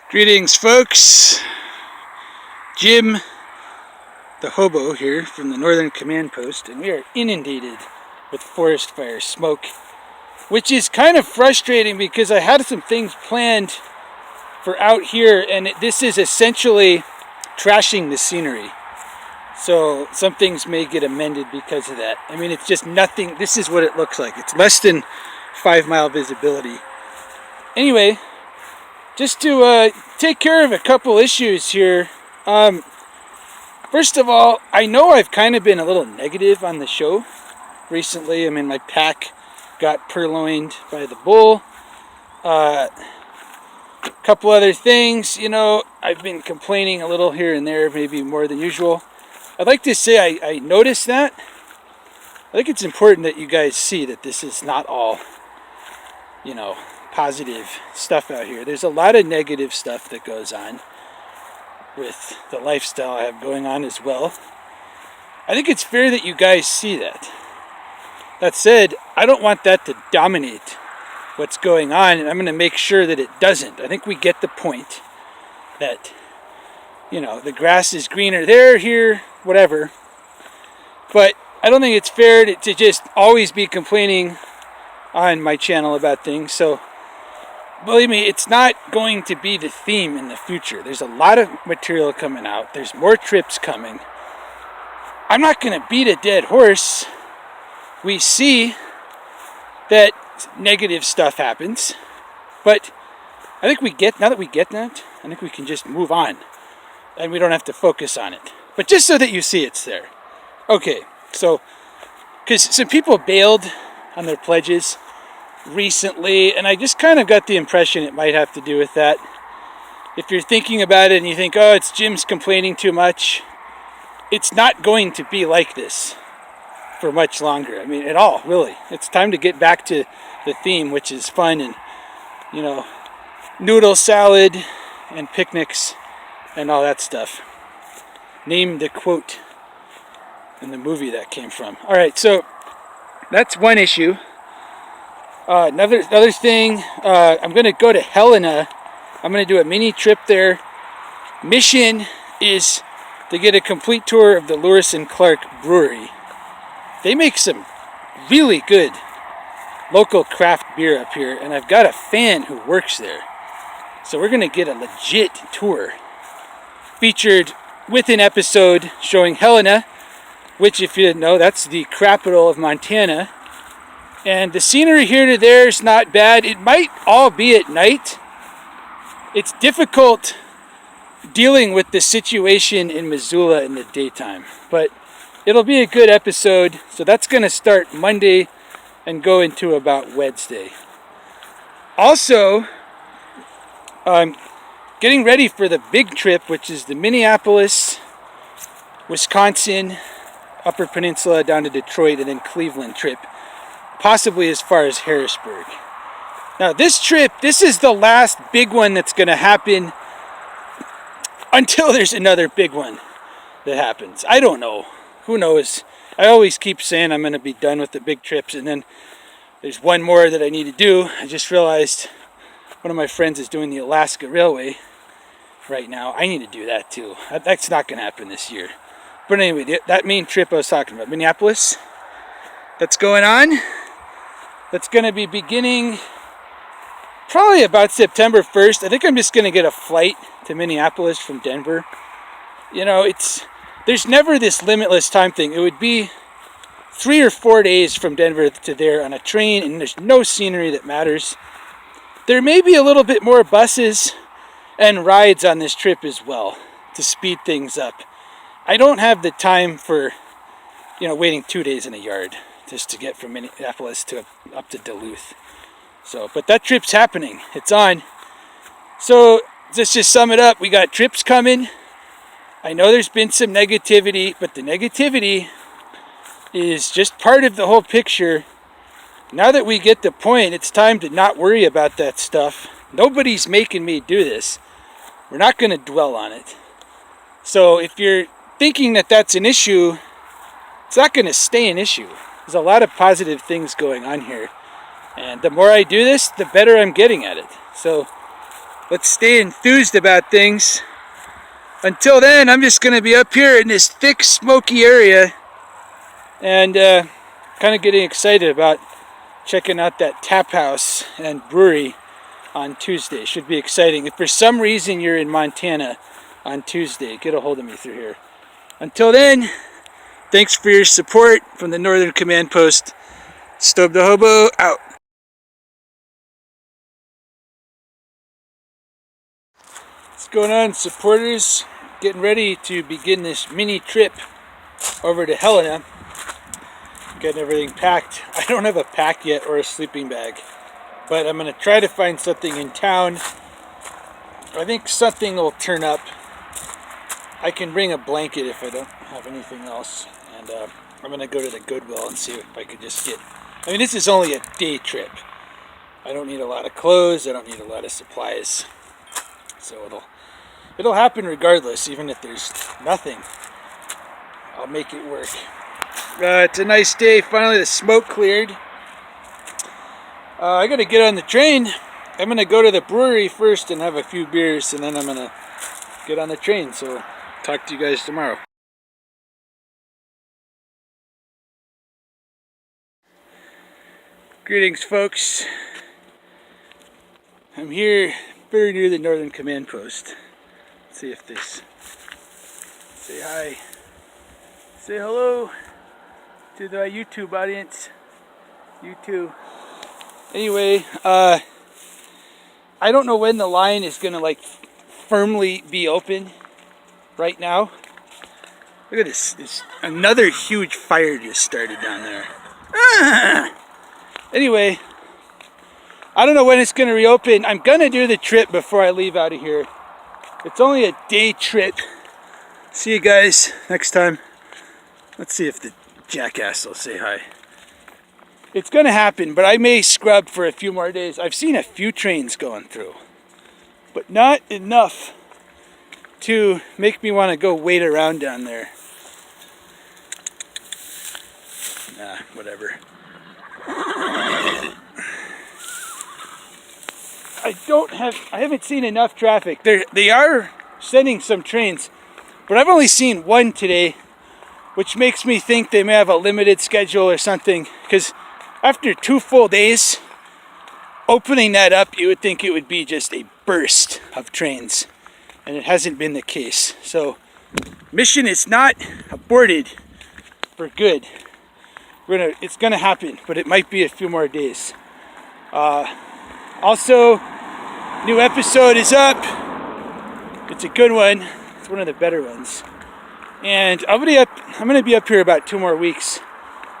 Greetings, folks. Jim the Hobo here from the Northern Command Post, and we are inundated with forest fire smoke, which is kind of frustrating because I had some things planned for out here, and this is essentially trashing the scenery. So some things may get amended because of that. I mean, it's just nothing. This is what it looks like. It's less than 5-mile visibility. Anyway, just to take care of a couple issues here. First of all, I know I've kind of been a little negative on the show recently. I mean, my pack got purloined by the bull. A couple other things, you know, I've been complaining a little here and there, maybe more than usual. I'd like to say I noticed that. I think it's important that you guys see that this is not all, you know, positive stuff out here. There's a lot of negative stuff that goes on with the lifestyle I have going on as well. I think it's fair that you guys see that. That said, I don't want that to dominate what's going on, and I'm going to make sure that it doesn't. I think we get the point that, you know, the grass is greener there, here, whatever. But I don't think it's fair to just always be complaining on my channel about things. So believe me, it's not going to be the theme in the future. There's a lot of material coming out. There's more trips coming. I'm not going to beat a dead horse. We see that negative stuff happens, but I think now that we get that, I think we can just move on and we don't have to focus on it. But just so that you see it's there. Okay, so, because some people bailed on their pledges recently, and I just kind of got the impression it might have to do with that. If you're thinking about it and you think, oh, it's Jim's complaining too much, it's not going to be like this for much longer. I mean, at all, really. It's time to get back to the theme, which is fun and, you know, noodle salad and picnics and all that stuff. Name the quote in the movie that came from. All right, so that's one issue. Another thing, I'm going to go to Helena. I'm going to do a mini trip there. Mission is to get a complete tour of the Lewis and Clark Brewery. They make some really good local craft beer up here, and I've got a fan who works there. So we're going to get a legit tour. Featured with an episode showing Helena, which, if you didn't know, that's the capital of Montana. And the scenery here to there is not bad. It might all be at night. It's difficult dealing with the situation in Missoula in the daytime, but it'll be a good episode. So that's going to start Monday and go into about Wednesday. Also, I'm getting ready for the big trip, which is the Minneapolis, Wisconsin, Upper Peninsula down to Detroit, and then Cleveland trip, possibly as far as Harrisburg. Now this trip, this is the last big one that's going to happen until there's another big one that happens. I don't know. Who knows? I always keep saying I'm going to be done with the big trips, and then there's one more that I need to do. I just realized one of my friends is doing the Alaska Railway right now. I need to do that too. That's not going to happen this year. But anyway, that main trip I was talking about, Minneapolis, that's going on. That's going to be beginning probably about September 1st. I think I'm just going to get a flight to Minneapolis from Denver. You know, there's never this limitless time thing. It would be 3 or 4 days from Denver to there on a train, and there's no scenery that matters. There may be a little bit more buses and rides on this trip as well to speed things up. I don't have the time for, you know, waiting 2 days in a yard just to get from Minneapolis to up to Duluth. So, but that trip's happening. It's on. So let's just sum it up. We got trips coming. I know there's been some negativity, but the negativity is just part of the whole picture. Now that we get the point, it's time to not worry about that stuff. Nobody's making me do this. We're not going to dwell on it. So if you're thinking that that's an issue, it's not going to stay an issue. There's a lot of positive things going on here. And the more I do this, the better I'm getting at it. So let's stay enthused about things. Until then, I'm just going to be up here in this thick, smoky area and kind of getting excited about checking out that tap house and brewery on Tuesday. Should be exciting. If for some reason you're in Montana on Tuesday, get a hold of me through here. Until then, thanks for your support from the Northern Command Post. Stobe the Hobo, out. What's going on, supporters? Getting ready to begin this mini trip over to Helena. Getting everything packed. I don't have a pack yet or a sleeping bag, but I'm going to try to find something in town. I think something will turn up. I can bring a blanket if I don't have anything else, and I'm going to go to the Goodwill and see if I could just get, I mean, this is only a day trip. I don't need a lot of clothes, I don't need a lot of supplies, so it'll happen regardless. Even if there's nothing, I'll make it work. It's a nice day. Finally the smoke cleared. I gotta get on the train. I'm gonna go to the brewery first and have a few beers, and then I'm gonna get on the train. So talk to you guys tomorrow. Greetings, folks. I'm here very near the Northern Command Post. Let's see if this. Say hi. Say hello to the YouTube audience. You too. Anyway, I don't know when the line is gonna like firmly be open right now. Look at this. Another huge fire just started down there. Anyway, I don't know when it's gonna reopen. I'm gonna do the trip before I leave out of here. It's only a day trip. See you guys next time. Let's see if the jackass will say hi. It's gonna happen, but I may scrub for a few more days. I've seen a few trains going through, but not enough to make me want to go wait around down there. Nah, whatever. I haven't seen enough traffic. They are sending some trains, but I've only seen one today, which makes me think they may have a limited schedule or something, because after 2 full days, opening that up, you would think it would be just a burst of trains, and it hasn't been the case. So, mission is not aborted for good. It's gonna happen, but it might be a few more days. Also, new episode is up. It's a good one. It's one of the better ones. And I'm gonna be up here about 2 more weeks.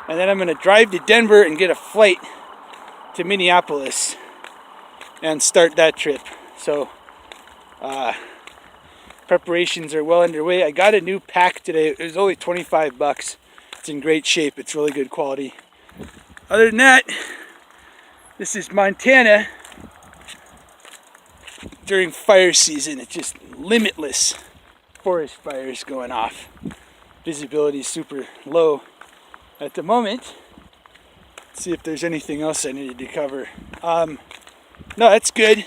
And then I'm gonna drive to Denver and get a flight to Minneapolis and start that trip. So preparations are well underway. I got a new pack today. It was only 25 bucks. It's in great shape. It's really good quality. Other than that, this is Montana during fire season. It's just limitless forest fires going off. Visibility is super low at the moment. Let's see if there's anything else I needed to cover. No, that's good.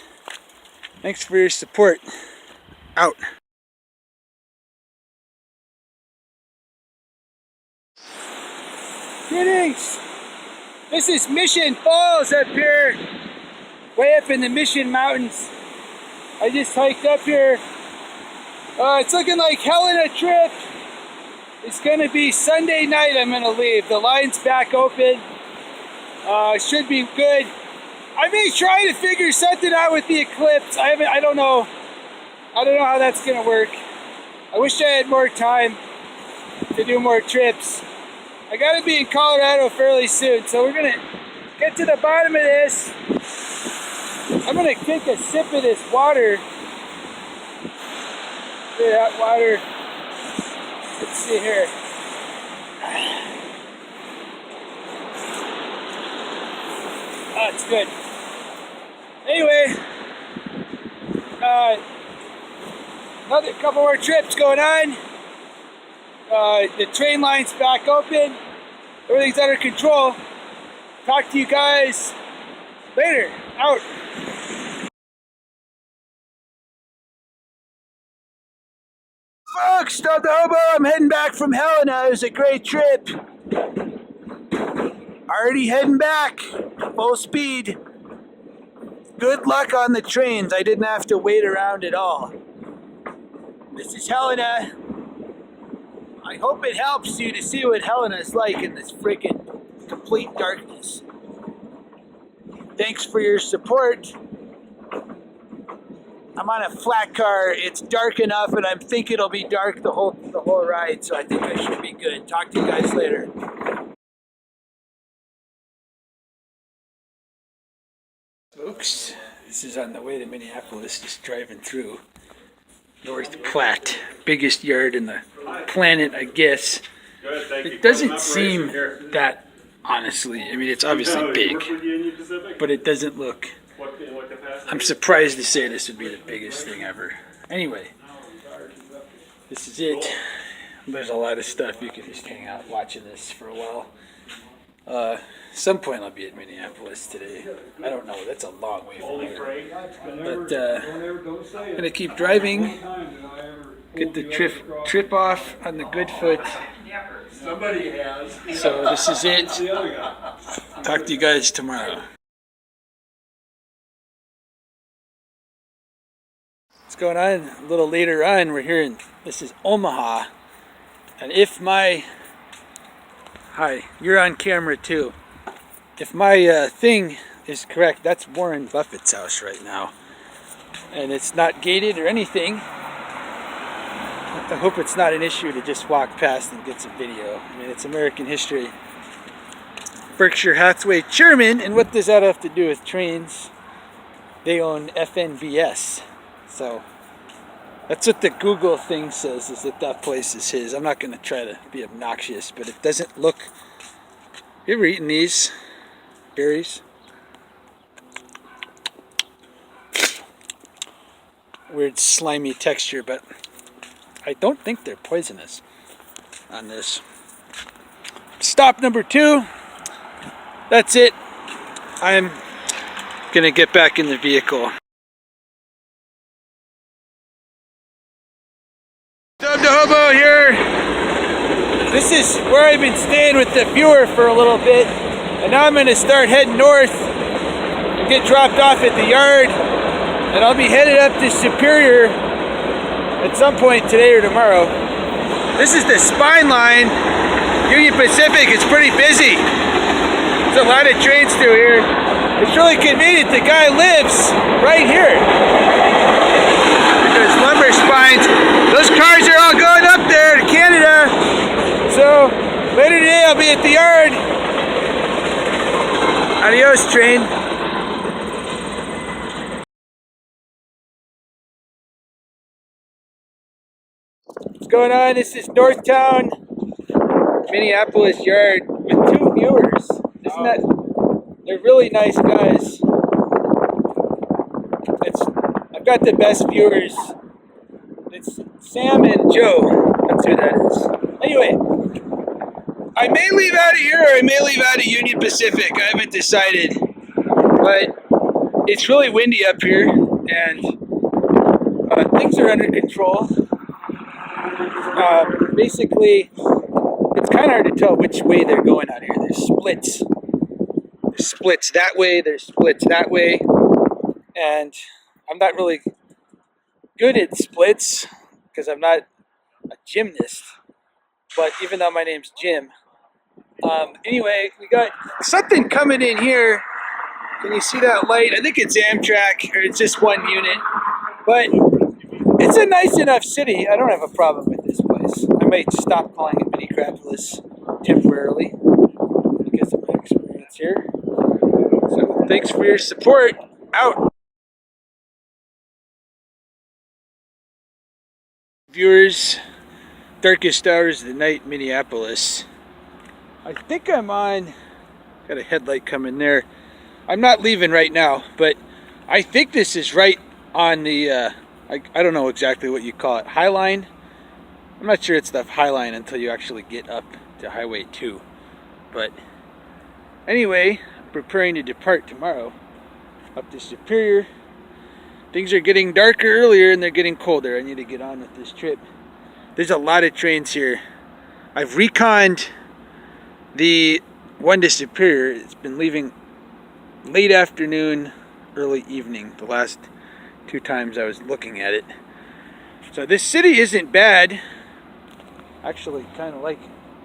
Thanks for your support. Out. Greetings! This is Mission Falls up here, way up in the Mission Mountains. I just hiked up here. It's looking like HELENA trip. It's gonna be Sunday night. I'm gonna leave. The line's back open. Should be good. I may try to figure something out with the eclipse. I don't know. I don't know how that's gonna work. I wish I had more time to do more trips. I gotta be in Colorado fairly soon, so we're gonna get to the bottom of this. I'm gonna take a sip of this water. Look at that water. Let's see here. Oh, it's good. Anyway, another couple more trips going on. The train line's back open. Everything's under control. Talk to you guys later. Out. Folks, Stobe The Hobo. I'm heading back from Helena. It was a great trip. Already heading back. Full speed. Good luck on the trains. I didn't have to wait around at all. This is Helena. I hope it helps you to see what Helena is like in this freaking complete darkness. Thanks for your support. I'm on a flat car. It's dark enough, and I think it'll be dark the whole ride, so I think I should be good. Talk to you guys later. Folks, this is on the way to Minneapolis, just driving through North Platte, biggest yard in the planet, I guess. It doesn't seem that, honestly. I mean, it's obviously big, but it doesn't look. I'm surprised to say this would be the biggest thing ever. Anyway, this is it. There's a lot of stuff. You can just hang out watching this for a while. Some point I'll be at Minneapolis today. I don't know. That's a long way from here. But I'm gonna keep driving. Get the trip off on the good foot. Somebody has. So this is it. Talk to you guys tomorrow. What's going on? A little later on, we're here in, this is Omaha. And if my, hi, you're on camera too. If my thing is correct, that's Warren Buffett's house right now. And it's not gated or anything. I hope it's not an issue to just walk past and get some video. I mean, it's American history. Berkshire Hathaway chairman, and what does that have to do with trains? They own FNBS. So that's what the Google thing says, is that place is his. I'm not going to try to be obnoxious, but it doesn't look... You ever eaten these berries? Weird slimy texture, but I don't think they're poisonous on this. Stop number 2. That's it. I'm gonna get back in the vehicle. Stobe The Hobo here. This is where I've been staying with the viewer for a little bit, and now I'm gonna start heading north and get dropped off at the yard, and I'll be headed up to Superior at some point today or tomorrow. This is the spine line. Union Pacific is pretty busy. There's a lot of trains through here. It's really convenient. The guy lives right here. There's lumber spines. Those cars are all going up there to Canada. So later today I'll be at the yard. Adios, train. What's going on? This is Northtown, Minneapolis yard with 2 viewers. Isn't that? They're really nice guys. I've got the best viewers. It's Sam and Joe. That's who that is. Anyway, I may leave out of here or I may leave out of Union Pacific. I haven't decided. But it's really windy up here and things are under control. Basically, it's kind of hard to tell which way they're going out here. There's splits. There's splits that way, there's splits that way. And I'm not really good at splits because I'm not a gymnast. But even though my name's Jim. Anyway, we got something coming in here. Can you see that light? I think it's Amtrak, or it's just one unit. But it's a nice enough city. I don't have a problem with this place. I might stop calling it Minneapolis temporarily because of my experience here. So thanks for your support. Out. Viewers, darkest hours of the night, Minneapolis. I think I'm on, got a headlight coming there. I'm not leaving right now, but I think this is right on the, I don't know exactly what you call it, High Line. I'm not sure it's the High Line until you actually get up to Highway 2. But anyway, I'm preparing to depart tomorrow up to Superior. Things are getting darker earlier and they're getting colder. I need to get on with this trip. There's a lot of trains here. I've reconned the one to Superior. It's been leaving late afternoon, early evening, the last 2 times I was looking at it. So this city isn't bad. Actually, kind of like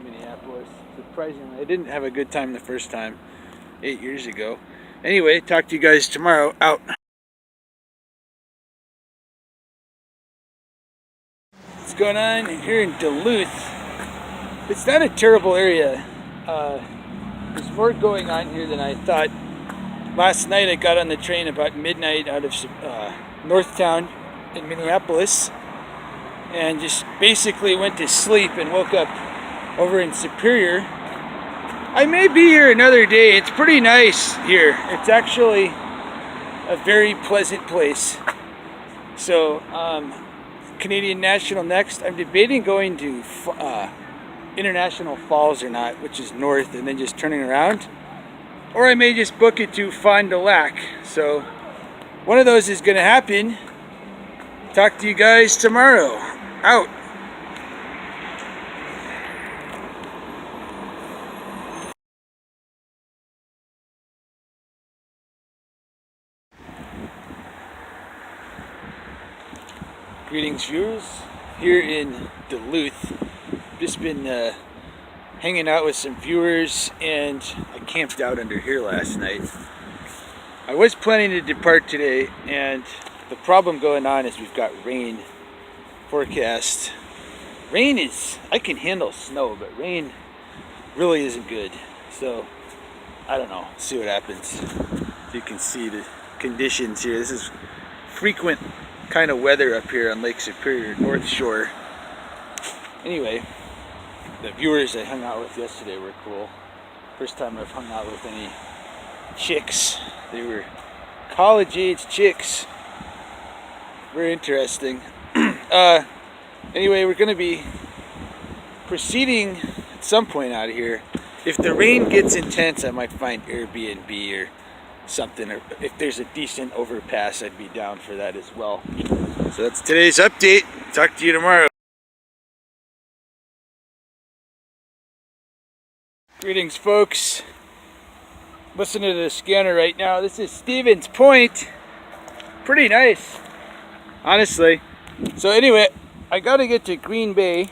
Minneapolis, surprisingly. I didn't have a good time the first time, 8 years ago. Anyway, talk to you guys tomorrow. Out. What's going on here in Duluth? It's not a terrible area. There's more going on here than I thought. Last night I got on the train about midnight out of Northtown in Minneapolis and just basically went to sleep and woke up over in Superior. I may be here another day. It's pretty nice here. It's actually a very pleasant place. So Canadian National next. I'm debating going to International Falls or not, which is north, and then just turning around. Or I may just book it to Fond du Lac. So one of those is going to happen. Talk to you guys tomorrow. Out. Greetings, viewers. Here in Duluth, just been hanging out with some viewers, and I camped out under here last night. I was planning to depart today, and the problem going on is we've got rain forecast. Rain is, I can handle snow, but rain really isn't good. So I don't know, see what happens. You can see the conditions here. This is frequent kind of weather up here on Lake Superior, North Shore. Anyway, the viewers I hung out with yesterday were cool. First time I've hung out with any chicks. They were college age chicks. Very interesting. Anyway, we're going to be proceeding at some point out of here. If the rain gets intense, I might find Airbnb or something, or if there's a decent overpass, I'd be down for that as well. So that's today's update. Talk to you tomorrow. Greetings, folks. Listening to the scanner right now. This is Stevens Point. Pretty nice, honestly. So anyway, I gotta get to Green Bay.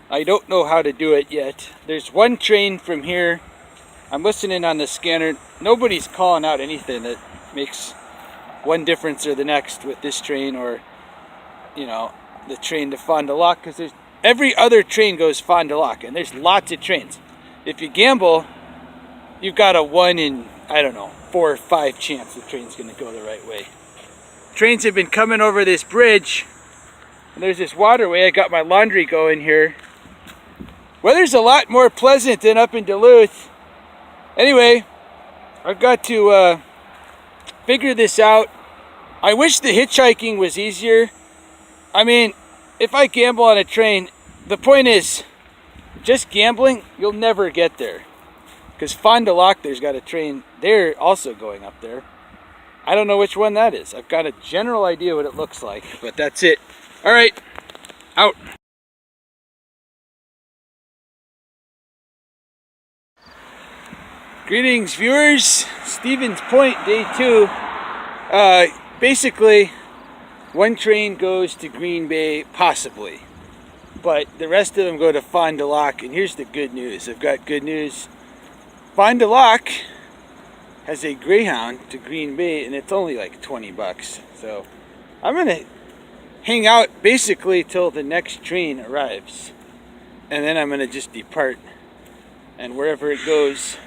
I don't know how to do it yet. There's one train from here. I'm listening on the scanner. Nobody's calling out anything that makes one difference or the next with this train, or, you know, the train to Fond du Lac, because there's every other train goes Fond du Lac, and there's lots of trains. If you gamble, you've got a 1 in, I don't know, 4 or 5 chance the train's going to go the right way. Trains have been coming over this bridge, and there's this waterway. I got my laundry going here. Weather's a lot more pleasant than up in Duluth. Anyway, I've got to figure this out. I wish the hitchhiking was easier. I mean, if I gamble on a train, the point is, just gambling, you'll never get there. Because Fond du Lac, there's got a train there also going up there. I don't know which one that is. I've got a general idea what it looks like, but that's it. All right, out. Greetings, viewers. Stevens Point, day 2. Basically, one train goes to Green Bay, possibly, but the rest of them go to Fond du Lac. And here's the good news. I've got good news. Fond du Lac has a Greyhound to Green Bay, and it's only like 20 bucks. So I'm gonna hang out basically till the next train arrives, and then I'm gonna just depart, and wherever it goes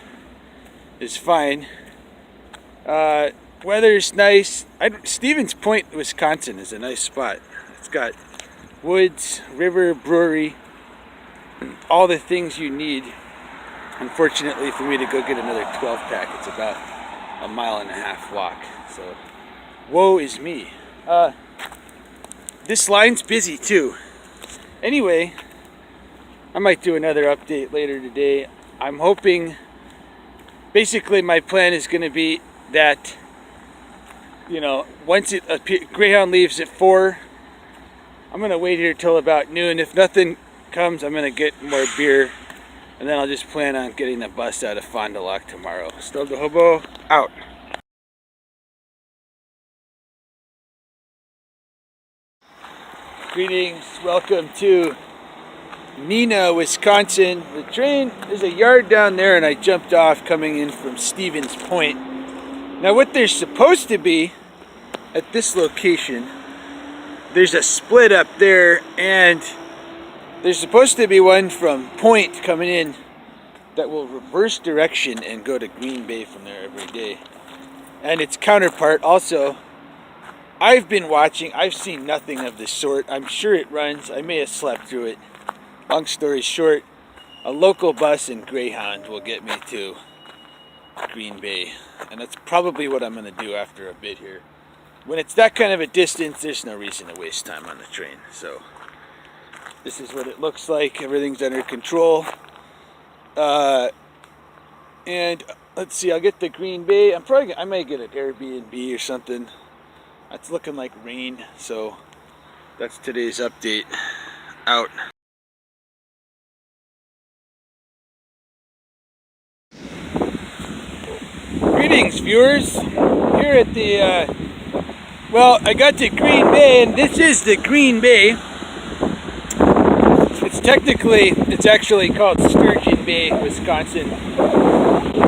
is fine. Weather's nice. Stevens Point, Wisconsin is a nice spot. It's got woods, river, brewery, all the things you need. Unfortunately for me to go get another 12-pack, it's about a 1.5 mile walk. So, woe is me. This line's busy too. Anyway, I might do another update later today. I'm hoping, basically my plan is going to be that, you know, once Greyhound leaves at 4, I'm going to wait here till about noon. If nothing comes, I'm going to get more beer, and then I'll just plan on getting the bus out of Fond du Lac tomorrow. Stobe the Hobo, out. Greetings, welcome to Neenah, Wisconsin. The train, there's a yard down there, and I jumped off coming in from Stevens Point. Now what there's supposed to be at this location, there's a split up there, and there's supposed to be one from Point coming in that will reverse direction and go to Green Bay from there every day. And its counterpart also, I've been watching, I've seen nothing of the sort. I'm sure it runs. I may have slept through it. Long story short, a local bus and Greyhound will get me to Green Bay. And that's probably what I'm going to do after a bit here. When it's that kind of a distance, there's no reason to waste time on the train. So This is what it looks like. Everything's under control. And let's see, I'll get the Green Bay. I might get an Airbnb or something. It's looking like rain, so that's today's update. Out. Greetings, viewers. Here at the, well, I got to Green Bay, and this is the Green Bay. It's actually called Sturgeon Bay, Wisconsin.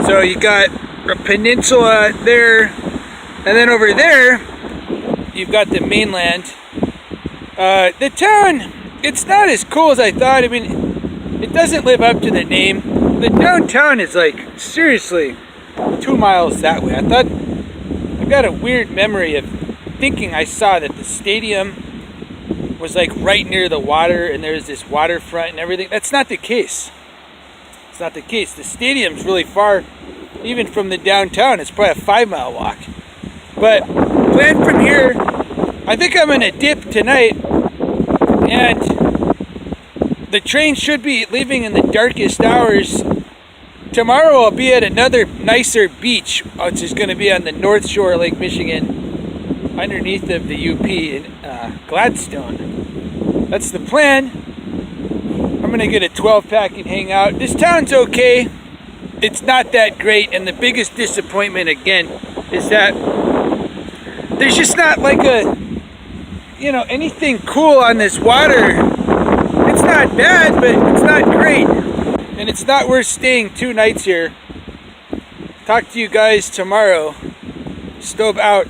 So you got a peninsula there, and then over there, you've got the mainland. The town, it's not as cool as I thought. I mean, it doesn't live up to the name. The downtown is like, seriously, 2 miles that way. I've got a weird memory of thinking I saw that the stadium was like right near the water and there's this waterfront and everything. That's not the case. It's not the case. The stadium's really far, even from the downtown. It's probably a 5-mile walk. But plan from here, I think I'm gonna dip tonight, and the train should be leaving in the darkest hours. Tomorrow I'll be at another nicer beach, which is going to be on the North Shore of Lake Michigan, underneath of the UP in Gladstone. That's the plan. I'm going to get a 12-pack and hang out. This town's okay. It's not that great, and the biggest disappointment again is that there's just not like anything cool on this water. It's not bad, but it's not great. And it's not worth staying 2 nights here. Talk to you guys tomorrow. Stobe out.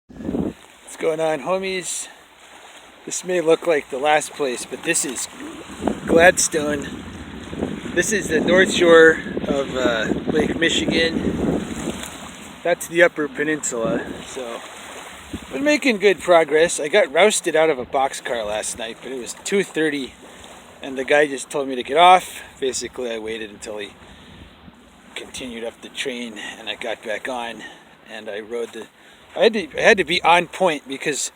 What's going on, homies? This may look like the last place, but this is Gladstone. This is the North Shore of Lake Michigan. That's the Upper Peninsula. So, been making good progress. I got rousted out of a boxcar last night, but it was 2:30, and the guy just told me to get off. Basically, I waited until he continued up the train, and I got back on, and I rode the. I had to be on point because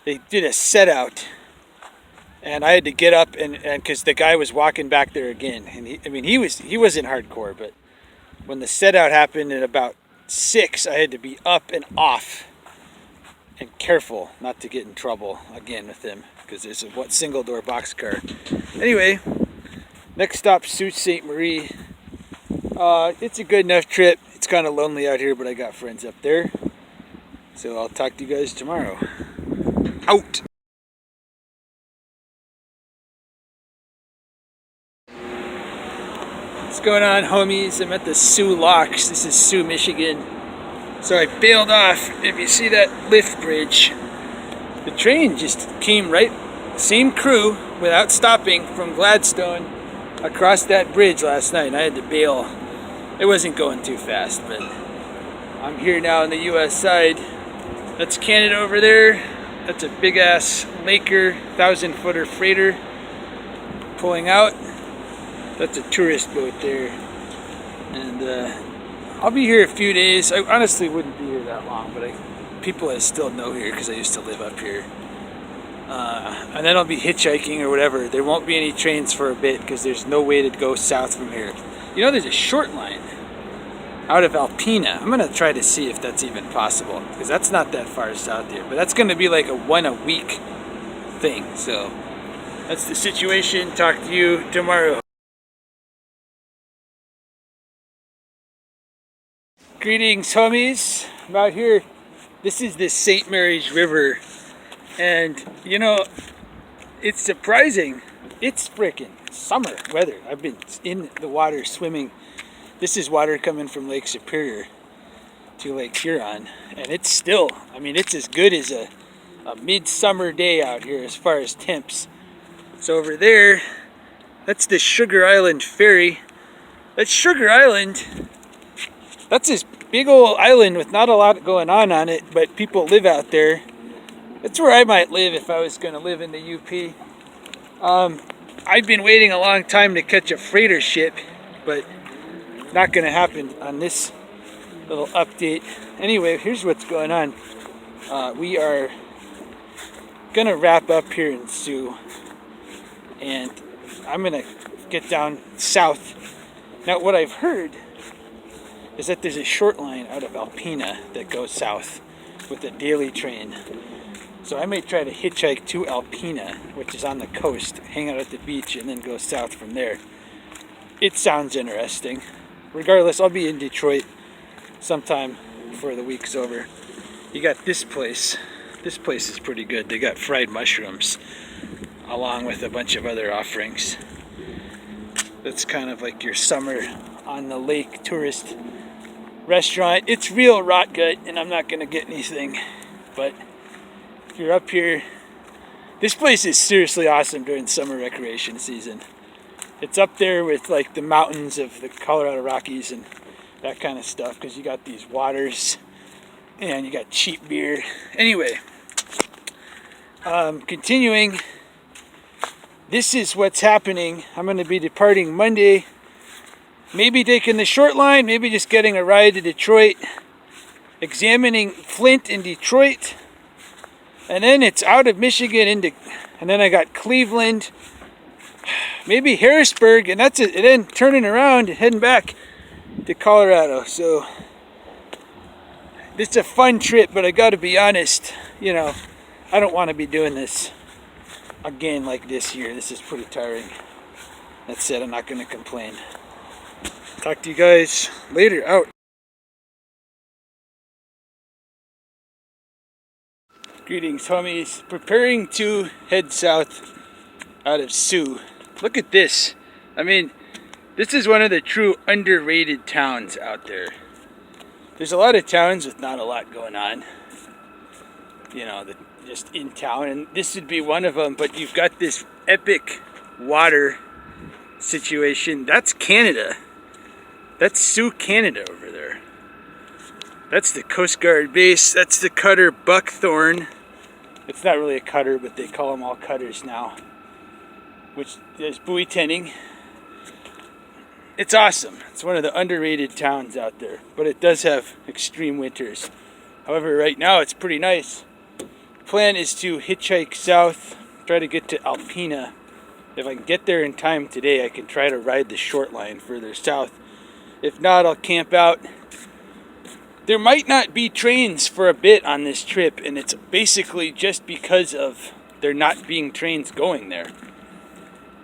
they did a set out, and I had to get up and because the guy was walking back there again, and he wasn't hardcore, but when the set out happened at about 6, I had to be up and off. And careful not to get in trouble again with him, because there's a single door boxcar. Anyway, next stop, Sault Ste. Marie. It's a good enough trip. It's kind of lonely out here, but I got friends up there. So I'll talk to you guys tomorrow. Out! What's going on, homies? I'm at the Sioux Locks. This is Sioux, Michigan. So I bailed off. If you see that lift bridge, the train just came right, same crew, without stopping, from Gladstone across that bridge last night. I had to bail. It wasn't going too fast, but I'm here now on the US side. That's Canada over there. That's a big ass Laker 1,000-footer freighter pulling out. That's a tourist boat there. And I'll be here a few days. I honestly wouldn't be here that long, but people I still know here because I used to live up here. And then I'll be hitchhiking or whatever. There won't be any trains for a bit because there's no way to go south from here. You know, there's a short line out of Alpena. I'm going to try to see if that's even possible, because that's not that far south here. But that's going to be like a 1-a-week thing. So that's the situation. Talk to you tomorrow. Greetings, homies. I'm out here. This is the St. Mary's River, and you know, it's surprising. It's freaking summer weather. I've been in the water swimming. This is water coming from Lake Superior to Lake Huron, and it's still, I mean, it's as good as a midsummer day out here as far as temps. So over there, that's the Sugar Island Ferry. That's Sugar Island. That's this big old island with not a lot going on it, but people live out there. That's where I might live if I was going to live in the UP. I've been waiting a long time to catch a freighter ship, but not going to happen on this little update. Anyway, here's what's going on. We are gonna wrap up here in Sioux, and I'm gonna get down south. Now, what I've heard is that there's a short line out of Alpena that goes south with a daily train. So I may try to hitchhike to Alpena, which is on the coast, hang out at the beach, and then go south from there. It sounds interesting. Regardless, I'll be in Detroit sometime before the week's over. You got this place. This place is pretty good. They got fried mushrooms along with a bunch of other offerings. That's kind of like your summer on the lake tourist restaurant. It's real rot gut, and I'm not gonna get anything, but if you're up here, this place is seriously awesome during summer recreation season. It's up there with like the mountains of the Colorado Rockies and that kind of stuff, because you got these waters and you got cheap beer. Anyway, continuing, this is what's happening. I'm going to be departing Monday, maybe taking the short line, maybe just getting a ride to Detroit, examining Flint and Detroit, and then it's out of Michigan into, and then I got Cleveland, maybe Harrisburg, and that's it. And then turning around and heading back to Colorado. So it's a fun trip, but I got to be honest, you know, I don't want to be doing this again like this year. This is pretty tiring. That said, I'm not going to complain. Talk to you guys later. Out. Greetings, homies. Preparing to head south out of Sioux. Look at this. I mean, this is one of the true underrated towns out there. There's a lot of towns with not a lot going on, you know, that just in town, and this would be one of them. But you've got this epic water situation. That's Canada. That's Sioux, Canada over there. That's the Coast Guard base. That's the cutter Buckthorn. It's not really a cutter, but they call them all cutters now, which is buoy tending. It's awesome. It's one of the underrated towns out there, but it does have extreme winters. However, right now it's pretty nice. Plan is to hitchhike south, try to get to Alpena. If I can get there in time today, I can try to ride the short line further south. If not, I'll camp out. There might not be trains for a bit on this trip, and it's basically just because of there not being trains going there.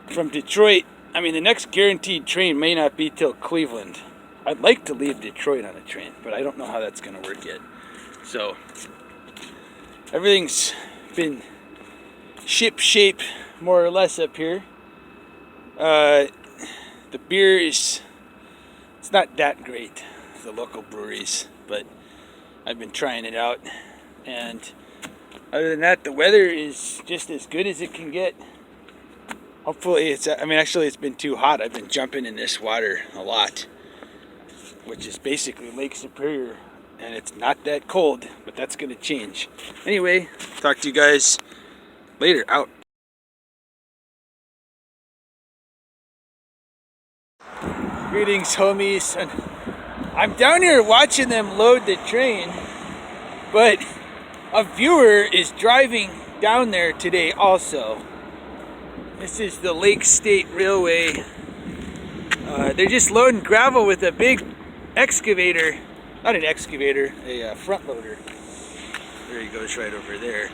From Detroit, I mean, the next guaranteed train may not be till Cleveland. I'd like to leave Detroit on a train, but I don't know how that's going to work yet. So, everything's been ship shape, more or less, up here. The beer is, it's not that great, the local breweries, but I've been trying it out. And other than that, the weather is just as good as it can get. Hopefully it's, I mean, actually it's been too hot. I've been jumping in this water a lot, which is basically Lake Superior, and it's not that cold, but that's going to change. Anyway, talk to you guys later. Out. Greetings, homies. And I'm down here watching them load the train, but a viewer is driving down there today also. This is the Lake State Railway. They're just loading gravel with a big excavator. Not an excavator, a front loader. There he goes, right over there.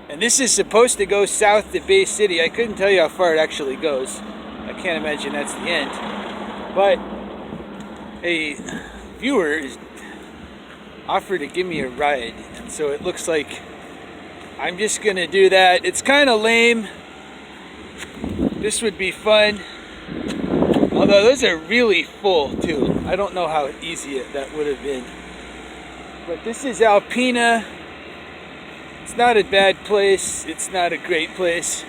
And this is supposed to go south to Bay City. I couldn't tell you how far it actually goes. I can't imagine that's the end. But a viewer is offered to give me a ride, and so it looks like I'm just gonna do that. It's kind of lame. This would be fun, although those are really full too. I don't know how easy that would have been. But this is Alpena. It's not a bad place. It's not a great place.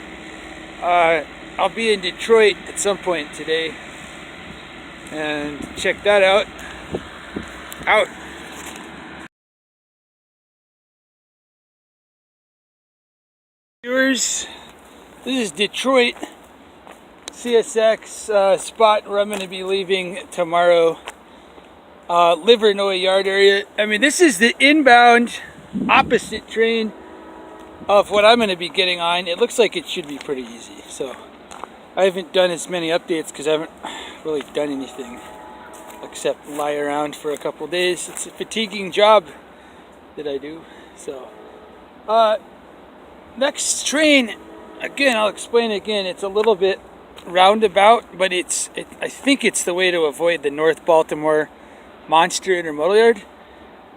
I'll be in Detroit at some point today, and check that out. Out. Viewers, this is Detroit CSX spot where I'm going to be leaving tomorrow. Livernois Yard area. I mean, this is the inbound opposite train of what I'm going to be getting on. It looks like it should be pretty easy. So I haven't done as many updates because I haven't really done anything except lie around for a couple days. It's a fatiguing job that I do. So next train, again, I'll explain again. It's a little bit roundabout, but I think it's the way to avoid the North Baltimore Monster Intermodal Yard,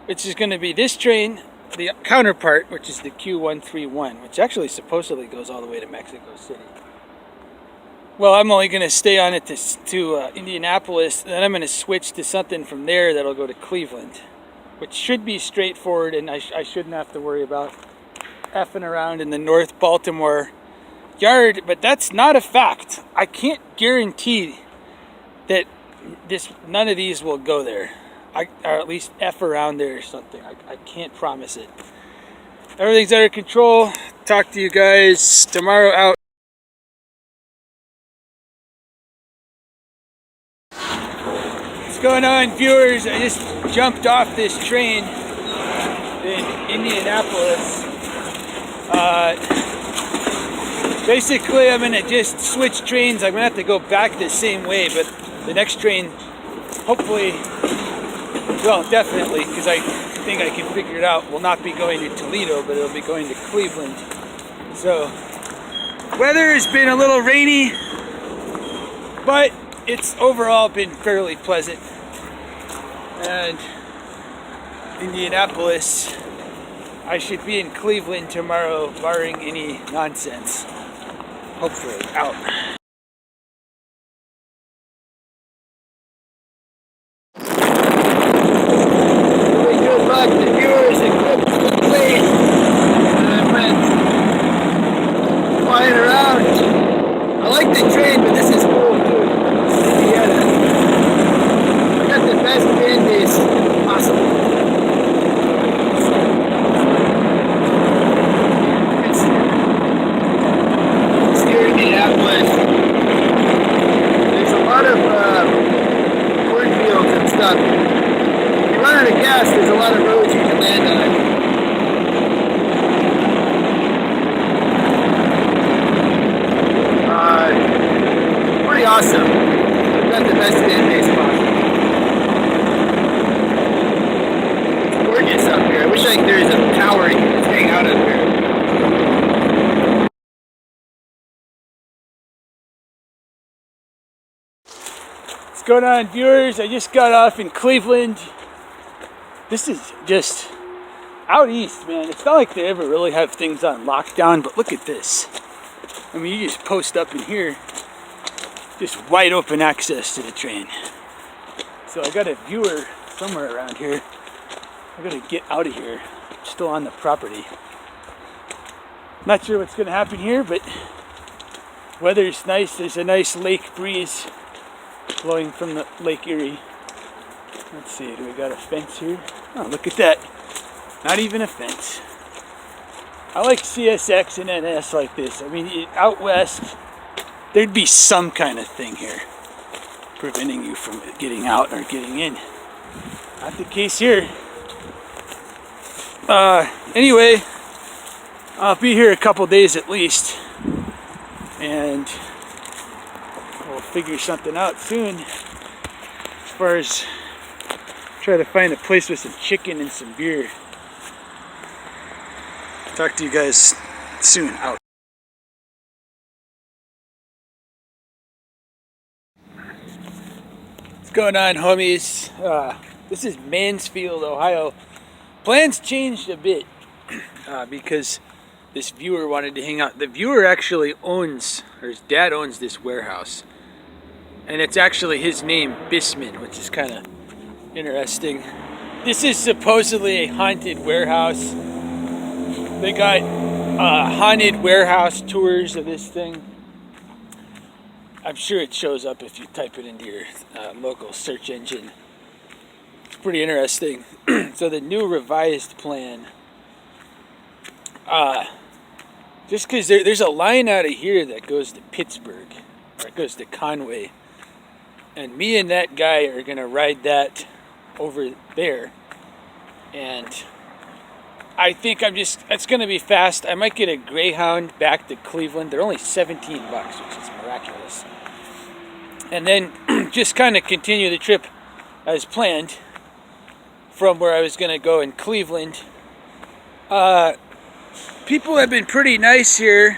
which is going to be this train, the counterpart, which is the Q131, which actually supposedly goes all the way to Mexico City. Well, I'm only going to stay on it to Indianapolis, then I'm going to switch to something from there that'll go to Cleveland, which should be straightforward, and I shouldn't have to worry about effing around in the North Baltimore yard, but that's not a fact. I can't guarantee that none of these will go there, or at least F around there or something. I can't promise it. Everything's under control. Talk to you guys tomorrow out. What's going on, viewers? I just jumped off this train in Indianapolis. Basically, I'm gonna just switch trains. I'm gonna have to go back the same way, but the next train, hopefully, well, definitely, because I think I can figure it out, will not be going to Toledo, but it'll be going to Cleveland. So, weather has been a little rainy, but it's overall been fairly pleasant. And Indianapolis, I should be in Cleveland tomorrow, barring any nonsense. Hopefully, out. Really good luck to viewers and clips to the plane. I went flying around. I like the train, but this is cool too. Indiana. I got the best fan base possible. There's a lot of cornfields and stuff. If you run out of gas, there's a lot of roads you can land on. Pretty awesome. I've got the best fan base possible. It's gorgeous up here. I wish there was a tower you could just hang out up here. What's going on, viewers? I just got off in Cleveland. This is just out east, man. It's not like they ever really have things on lockdown, but look at this. I mean, you just post up in here, just wide open access to the train. So I got a viewer somewhere around here. I gotta get out of here. I'm still on the property. Not sure what's gonna happen here, but weather's nice. There's a nice lake breeze blowing from the Lake Erie. Let's see, do we got a fence here? Oh, look at that. Not even a fence. I like CSX and NS like this. I mean, out west, there'd be some kind of thing here preventing you from getting out or getting in. Not the case here. Anyway, I'll be here a couple days at least. And we'll figure something out soon as far as try to find a place with some chicken and some beer. Talk to you guys soon. Out. What's going on, homies? This is Mansfield, Ohio. Plans changed a bit because this viewer wanted to hang out. The viewer actually owns, or his dad owns this warehouse. And it's actually his name, Bisman, which is kind of interesting. This is supposedly a haunted warehouse. They got haunted warehouse tours of this thing. I'm sure it shows up if you type it into your local search engine. It's pretty interesting. So the new revised plan, just because there's a line out of here that goes to Pittsburgh, or it goes to Conway, and me and that guy are gonna ride that over there, and I think it's going to be fast. I might get a Greyhound back to Cleveland. They're only 17 bucks, which is miraculous. And then just kind of continue the trip as planned from where I was going to go in Cleveland. People have been pretty nice here.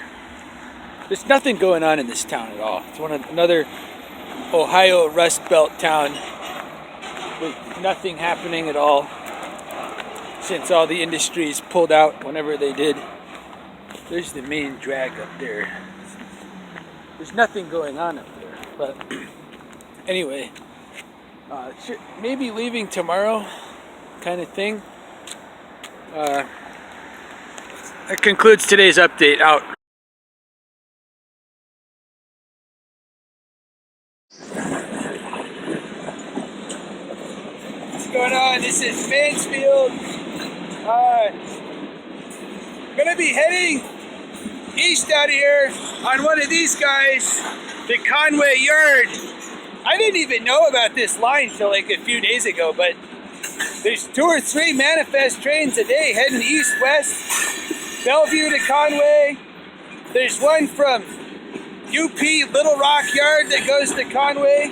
There's nothing going on in this town at all. It's another Ohio Rust Belt town with nothing happening at all since all the industries pulled out whenever they did. There's the main drag up there. There's nothing going on up there. But anyway, maybe leaving tomorrow kind of thing. That concludes today's update. Out. What's going on? This is Mansfield. Gonna be heading east out of here on one of these guys, the Conway Yard. I didn't even know about this line till like a few days ago, but there's 2 or 3 manifest trains a day heading east-west, Bellevue to Conway. There's one from UP Little Rock Yard that goes to Conway.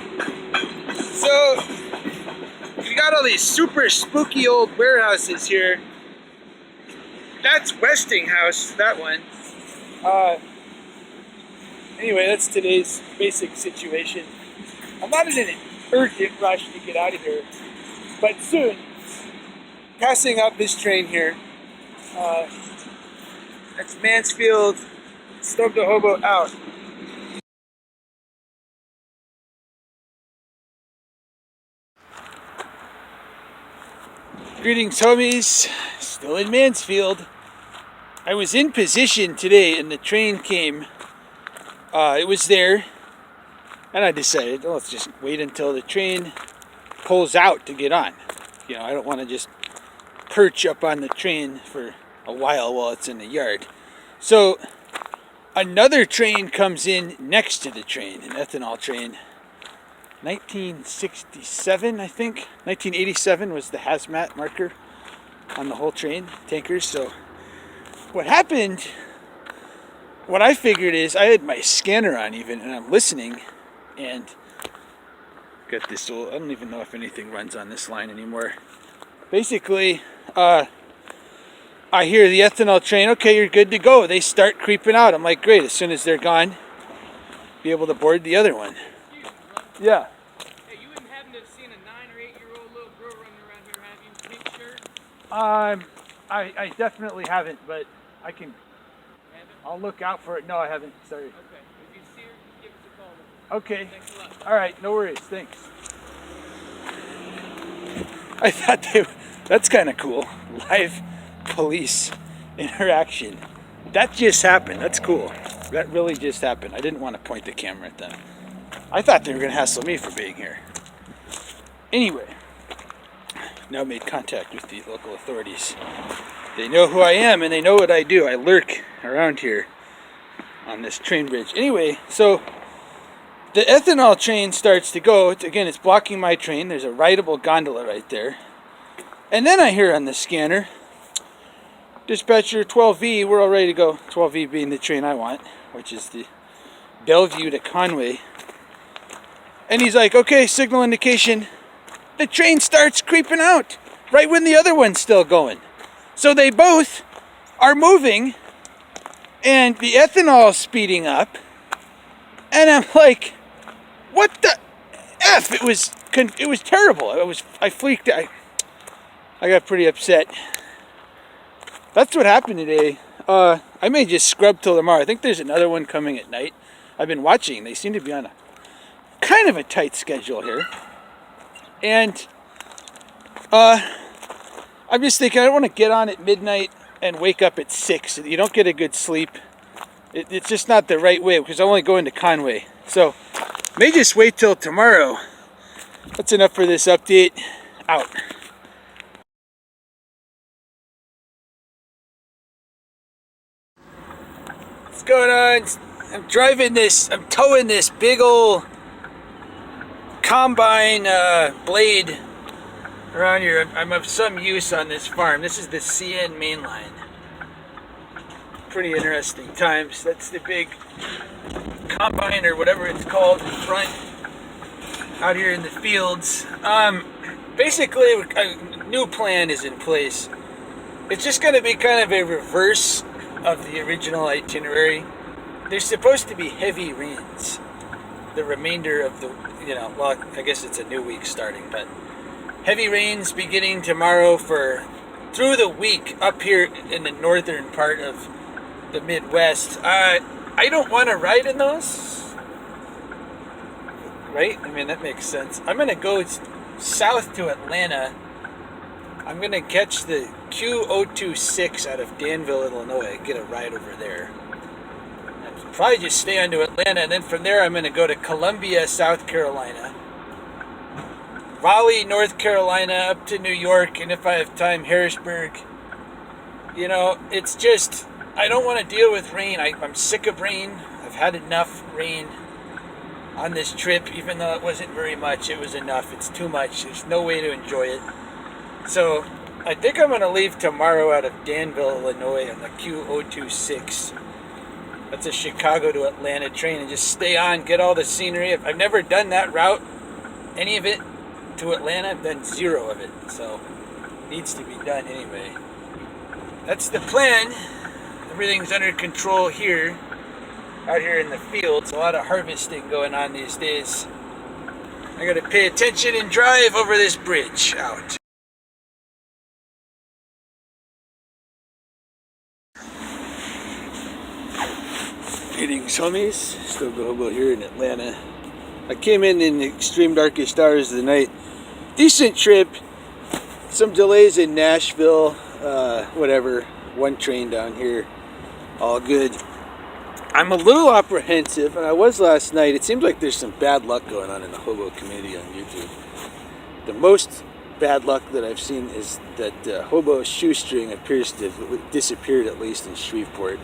So we got all these super spooky old warehouses here. That's Westinghouse, that one. Anyway, that's today's basic situation. I'm not in an urgent rush to get out of here, but soon, passing up this train here. That's Mansfield, Stobe The Hobo out. Greetings, homies. Still in Mansfield. I was in position today and the train came. It was there. And I decided, let's just wait until the train pulls out to get on. You know, I don't want to just perch up on the train for a while it's in the yard. So another train comes in next to the train, an ethanol train. 1967, I think. 1987 was the hazmat marker on the whole train, tankers. So what happened, what I figured is I had my scanner on even, and I'm listening, and got this old, I don't even know if anything runs on this line anymore. Basically, I hear the ethanol train, okay, you're good to go. They start creeping out. I'm like, great, as soon as they're gone, be able to board the other one. Yeah. Hey, you wouldn't happen to have seen a 9 or 8-year-old little girl running around here, have you? Pink shirt? I definitely haven't, but I can. Haven't? I'll look out for it. No, I haven't. Sorry. Okay. If you see her, give us a call. Okay. Thanks a lot. All right. No worries. Thanks. I thought that's kind of cool. Live police interaction. That just happened. That's cool. That really just happened. I didn't want to point the camera at them. I thought they were going to hassle me for being here. Anyway, now made contact with the local authorities. They know who I am and they know what I do. I lurk around here on this train bridge. Anyway, so the ethanol train starts to go. Again, it's blocking my train. There's a rideable gondola right there. And then I hear on the scanner, dispatcher 12V, we're all ready to go. 12V being the train I want, which is the Bellevue to Conway. And he's like, okay, signal indication. The train starts creeping out right when the other one's still going. So they both are moving and the ethanol's speeding up. And I'm like, what the F? It was terrible. I freaked out. I got pretty upset. That's what happened today. I may just scrub till tomorrow. I think there's another one coming at night. I've been watching. They seem to be on a kind of a tight schedule here. And I'm just thinking I don't want to get on at midnight and wake up at 6. You don't get a good sleep. It's just not the right way because I'm only going to Conway. So may just wait till tomorrow. That's enough for this update. Out. What's going on? I'm towing this big old combine blade around here. I'm of some use on this farm. This is the CN main line. Pretty interesting times. That's the big combine or whatever it's called in front out here in the fields. Basically, a new plan is in place. It's just going to be kind of a reverse of the original itinerary. There's supposed to be heavy rains the remainder of the, well, I guess it's a new week starting, but heavy rains beginning tomorrow through the week up here in the northern part of the Midwest. I don't want to ride in those, right? I mean, that makes sense. I'm going to go south to Atlanta. I'm going to catch the Q026 out of Danville, Illinois, get a ride over there. I'll probably just stay on to Atlanta, and then from there I'm going to go to Columbia, South Carolina, Raleigh, North Carolina, up to New York, and if I have time, Harrisburg. It's just, I don't want to deal with rain. I'm sick of rain. I've had enough rain on this trip, even though it wasn't very much. It was enough. It's too much. There's no way to enjoy it. So I think I'm going to leave tomorrow out of Danville, Illinois on the Q026. That's a Chicago to Atlanta train, and just stay on, get all the scenery. I've never done that route, any of it, to Atlanta. I've done zero of it, so it needs to be done anyway. That's the plan. Everything's under control here, out here in the fields. A lot of harvesting going on these days. I gotta pay attention and drive over this bridge out. Greetings, homies. Stobe The Hobo here in Atlanta. I came in the extreme darkest hours of the night. Decent trip. Some delays in Nashville. Whatever. One train down here. All good. I'm a little apprehensive, and I was last night. It seems like there's some bad luck going on in the hobo community on YouTube. The most bad luck that I've seen is that hobo shoestring appears to have disappeared, at least in Shreveport.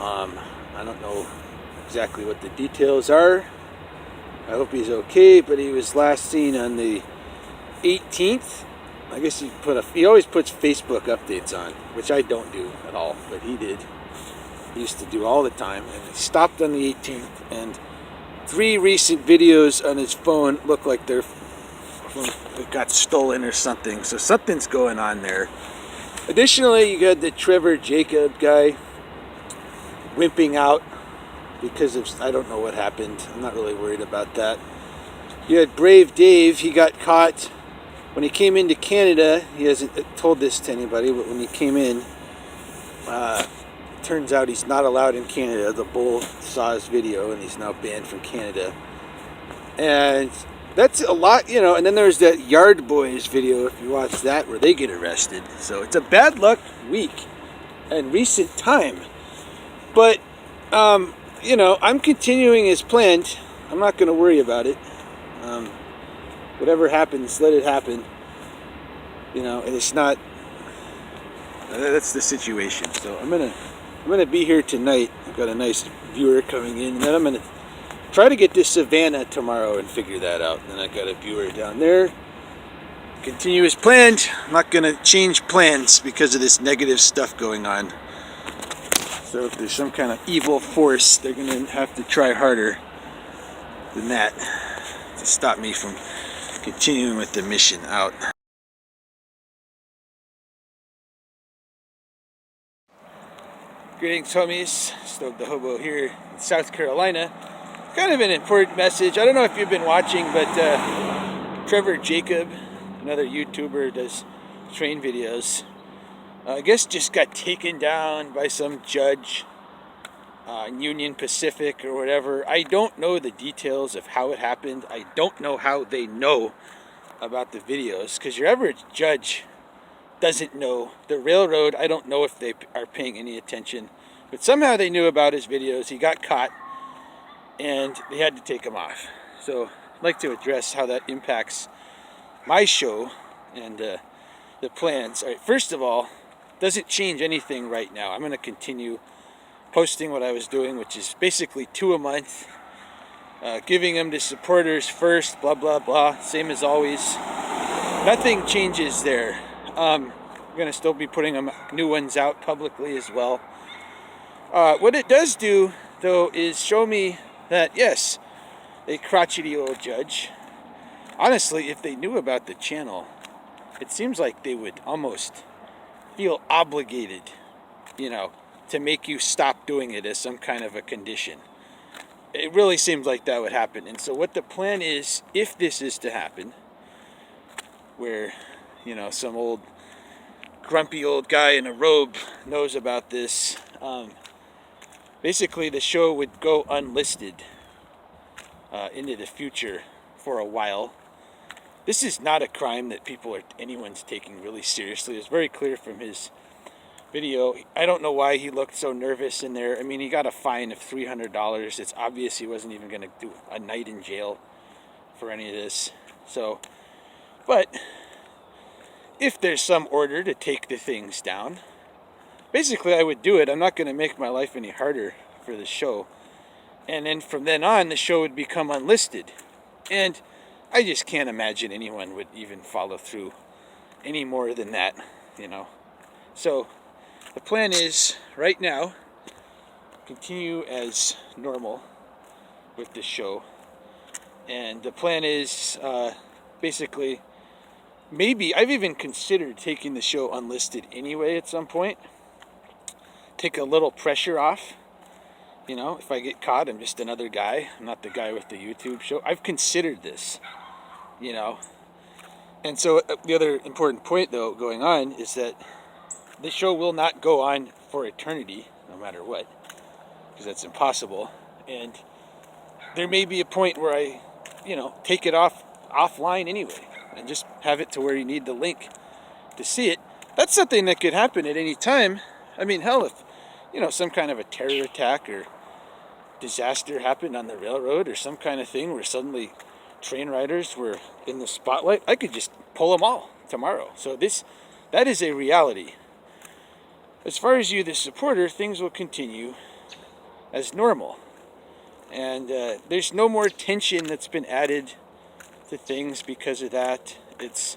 I don't know exactly what the details are. I hope he's okay, but he was last seen on the 18th. I guess he always puts Facebook updates on, which I don't do at all, but he did. He used to do all the time, and he stopped on the 18th, and 3 recent videos on his phone look like it got stolen or something, so something's going on there. Additionally, you got the Trevor Jacob guy wimping out because of, I don't know what happened. I'm not really worried about that. You had Brave Dave. He got caught when he came into Canada. He hasn't told this to anybody, but when he came in, turns out he's not allowed in Canada. The bull saw his video and he's now banned from Canada. And that's a lot, and then there's that Yard Boys video, if you watch that, where they get arrested. So it's a bad luck week and recent time. But, I'm continuing as planned. I'm not going to worry about it. Whatever happens, let it happen. It's not. That's the situation. So I'm gonna be here tonight. I've got a nice viewer coming in, and then I'm gonna try to get to Savannah tomorrow and figure that out. And then I got a viewer down there. Continue as planned. I'm not gonna change plans because of this negative stuff going on. So if there's some kind of evil force, they're going to have to try harder than that to stop me from continuing with the mission out. Greetings, homies. Stobe The Hobo here in South Carolina. Kind of an important message. I don't know if you've been watching, but Trevor Jacob, another YouTuber, does train videos. I guess just got taken down by some judge in Union Pacific or whatever. I don't know the details of how it happened. I don't know how they know about the videos, because your average judge doesn't know. The railroad, I don't know if they are paying any attention, but somehow they knew about his videos. He got caught and they had to take him off. So I'd like to address how that impacts my show and the plans. All right, first of all, doesn't change anything right now. I'm going to continue posting what I was doing, which is basically 2 a month, giving them to supporters first, blah blah blah, same as always. nothing changes there. I'm gonna still be putting them new ones out publicly as well. What it does do, though, is show me that yes, a crotchety old judge. Honestly, if they knew about the channel, it seems like they would almost feel obligated, you know, to make you stop doing it as some kind of a condition. It really seems like that would happen. And so what the plan is, if this is to happen, where, you know, some old grumpy old guy in a robe knows about this, basically the show would go unlisted into the future for a while. This is not a crime that anyone's taking really seriously. It's very clear from his video. I don't know why he looked so nervous in there. I mean, he got a fine of $300. It's obvious he wasn't even going to do a night in jail for any of this. So, but if there's some order to take the things down, basically I would do it. I'm not going to make my life any harder for the show. And then from then on, the show would become unlisted. And I just can't imagine anyone would even follow through any more than that, you know. So the plan is, right now, continue as normal with the show. And the plan is, basically, maybe, I've even considered taking the show unlisted anyway at some point. Take a little pressure off. You know, if I get caught, I'm just another guy. I'm not the guy with the YouTube show. I've considered this, you know. And so the other important point, though, going on is that the show will not go on for eternity, no matter what, because that's impossible. And there may be a point where I, you know, take it offline anyway, and just have it to where you need the link to see it. That's something that could happen at any time. I mean, hell, if, you know, some kind of a terror attack or disaster happened on the railroad or some kind of thing where suddenly train riders were in the spotlight, I could just pull them all tomorrow. So that is a reality. As far as you, the supporter, things will continue as normal. And there's no more tension that's been added to things because of that. It's,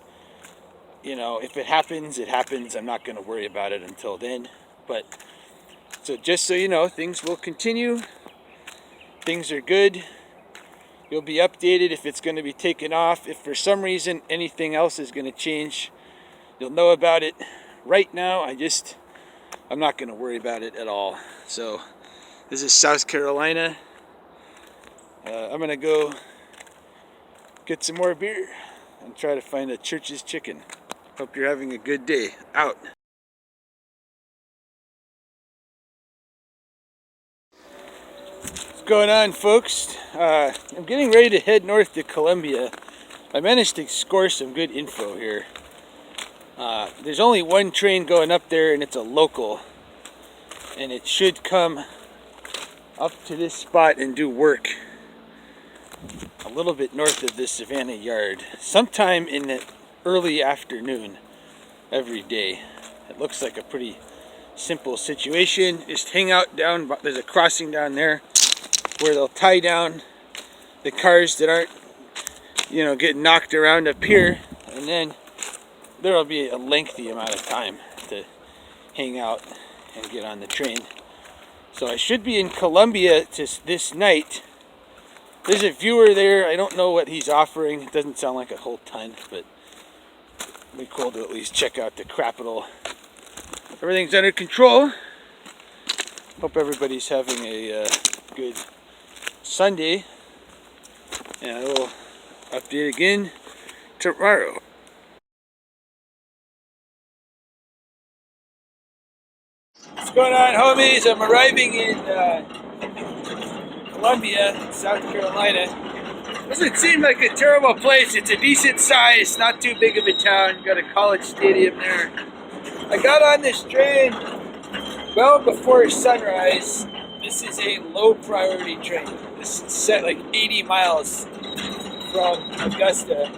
you know, if it happens, it happens. I'm not going to worry about it until then. But, so just so you know, things will continue. Things are good. You'll be updated if it's going to be taken off. If for some reason anything else is going to change, you'll know about it. Right now, I'm not going to worry about it at all. So, this is South Carolina. I'm going to go get some more beer and try to find a Church's Chicken. Hope you're having a good day. Out. What's going on, folks? I'm getting ready to head north to Columbia. I managed to score some good info here. There's only one train going up there, and it's a local. And it should come up to this spot and do work a little bit north of the Savannah Yard sometime in the early afternoon every day. It looks like a pretty simple situation. Just hang out down, there's a crossing down there where they'll tie down the cars that aren't, you know, getting knocked around up here, and then there'll be a lengthy amount of time to hang out and get on the train. So I should be in Columbia this night. There's a viewer there. I don't know what he's offering. It doesn't sound like a whole ton, but it'd be cool to at least check out the Capitol. Everything's under control. Hope everybody's having a good Sunday. And I will update again tomorrow. What's going on, homies? I'm arriving in Columbia, South Carolina. Doesn't seem like a terrible place. It's a decent size, not too big of a town. Got a college stadium there. I got on this train well before sunrise. This is a low priority train. This is set like 80 miles from Augusta.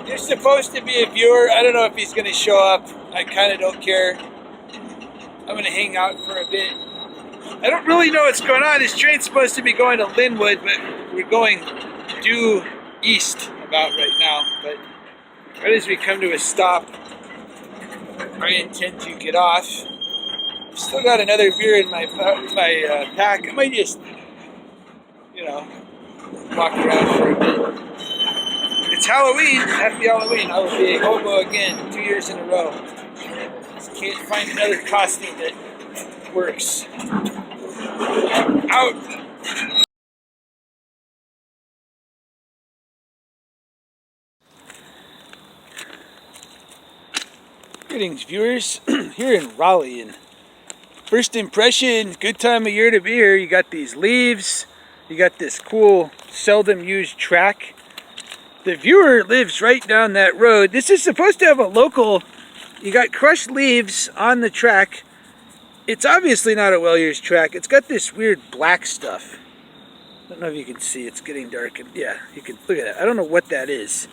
There's supposed to be a viewer. I don't know if he's going to show up. I kind of don't care. I'm going to hang out for a bit. I don't really know what's going on. This train's supposed to be going to Linwood, but we're going due east about right now. But Right as we come to a stop, I intend to get off. Still got another beer in my pack. I might just, you know, walk around for a bit. It's Halloween. Happy Halloween. I will be a hobo again 2 years in a row. Just can't find another costume that works. Out. Greetings, viewers. Here in Raleigh, and first impression, good time of year to be here. You got these leaves, you got this cool, seldom used track. The viewer lives right down that road. This is supposed to have a local, you got crushed leaves on the track. It's obviously not a well-used track. It's got this weird black stuff. I don't know if you can see, it's getting dark. Yeah, you can look at that. I don't know what that is,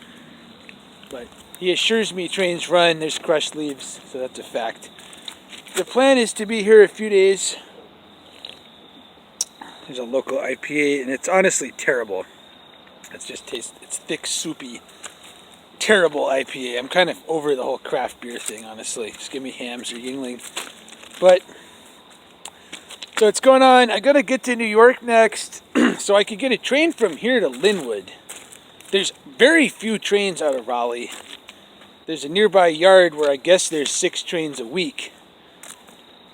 but he assures me trains run, there's crushed leaves, so that's a fact. The plan is to be here a few days. There's a local IPA, and it's honestly terrible. It's thick, soupy, terrible IPA. I'm kind of over the whole craft beer thing, honestly. Just give me Hams or Yingling. But, so it's going on. I gotta get to New York next, so I could get a train from here to Linwood. There's very few trains out of Raleigh. There's a nearby yard where I guess there's 6 trains a week.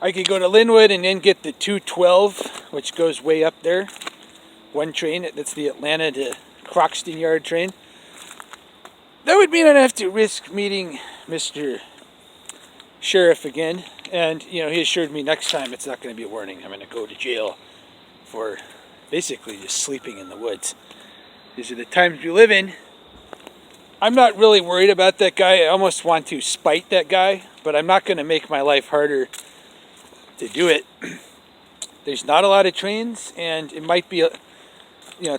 I could go to Linwood and then get the 212, which goes way up there. One train, that's the Atlanta to Croxton Yard train. That would mean I'd have to risk meeting Mr. Sheriff again. And, you know, he assured me next time it's not going to be a warning. I'm going to go to jail for basically just sleeping in the woods. These are the times we live in. I'm not really worried about that guy. I almost want to spite that guy, but I'm not going to make my life harder to do it. There's not a lot of trains, and it might be,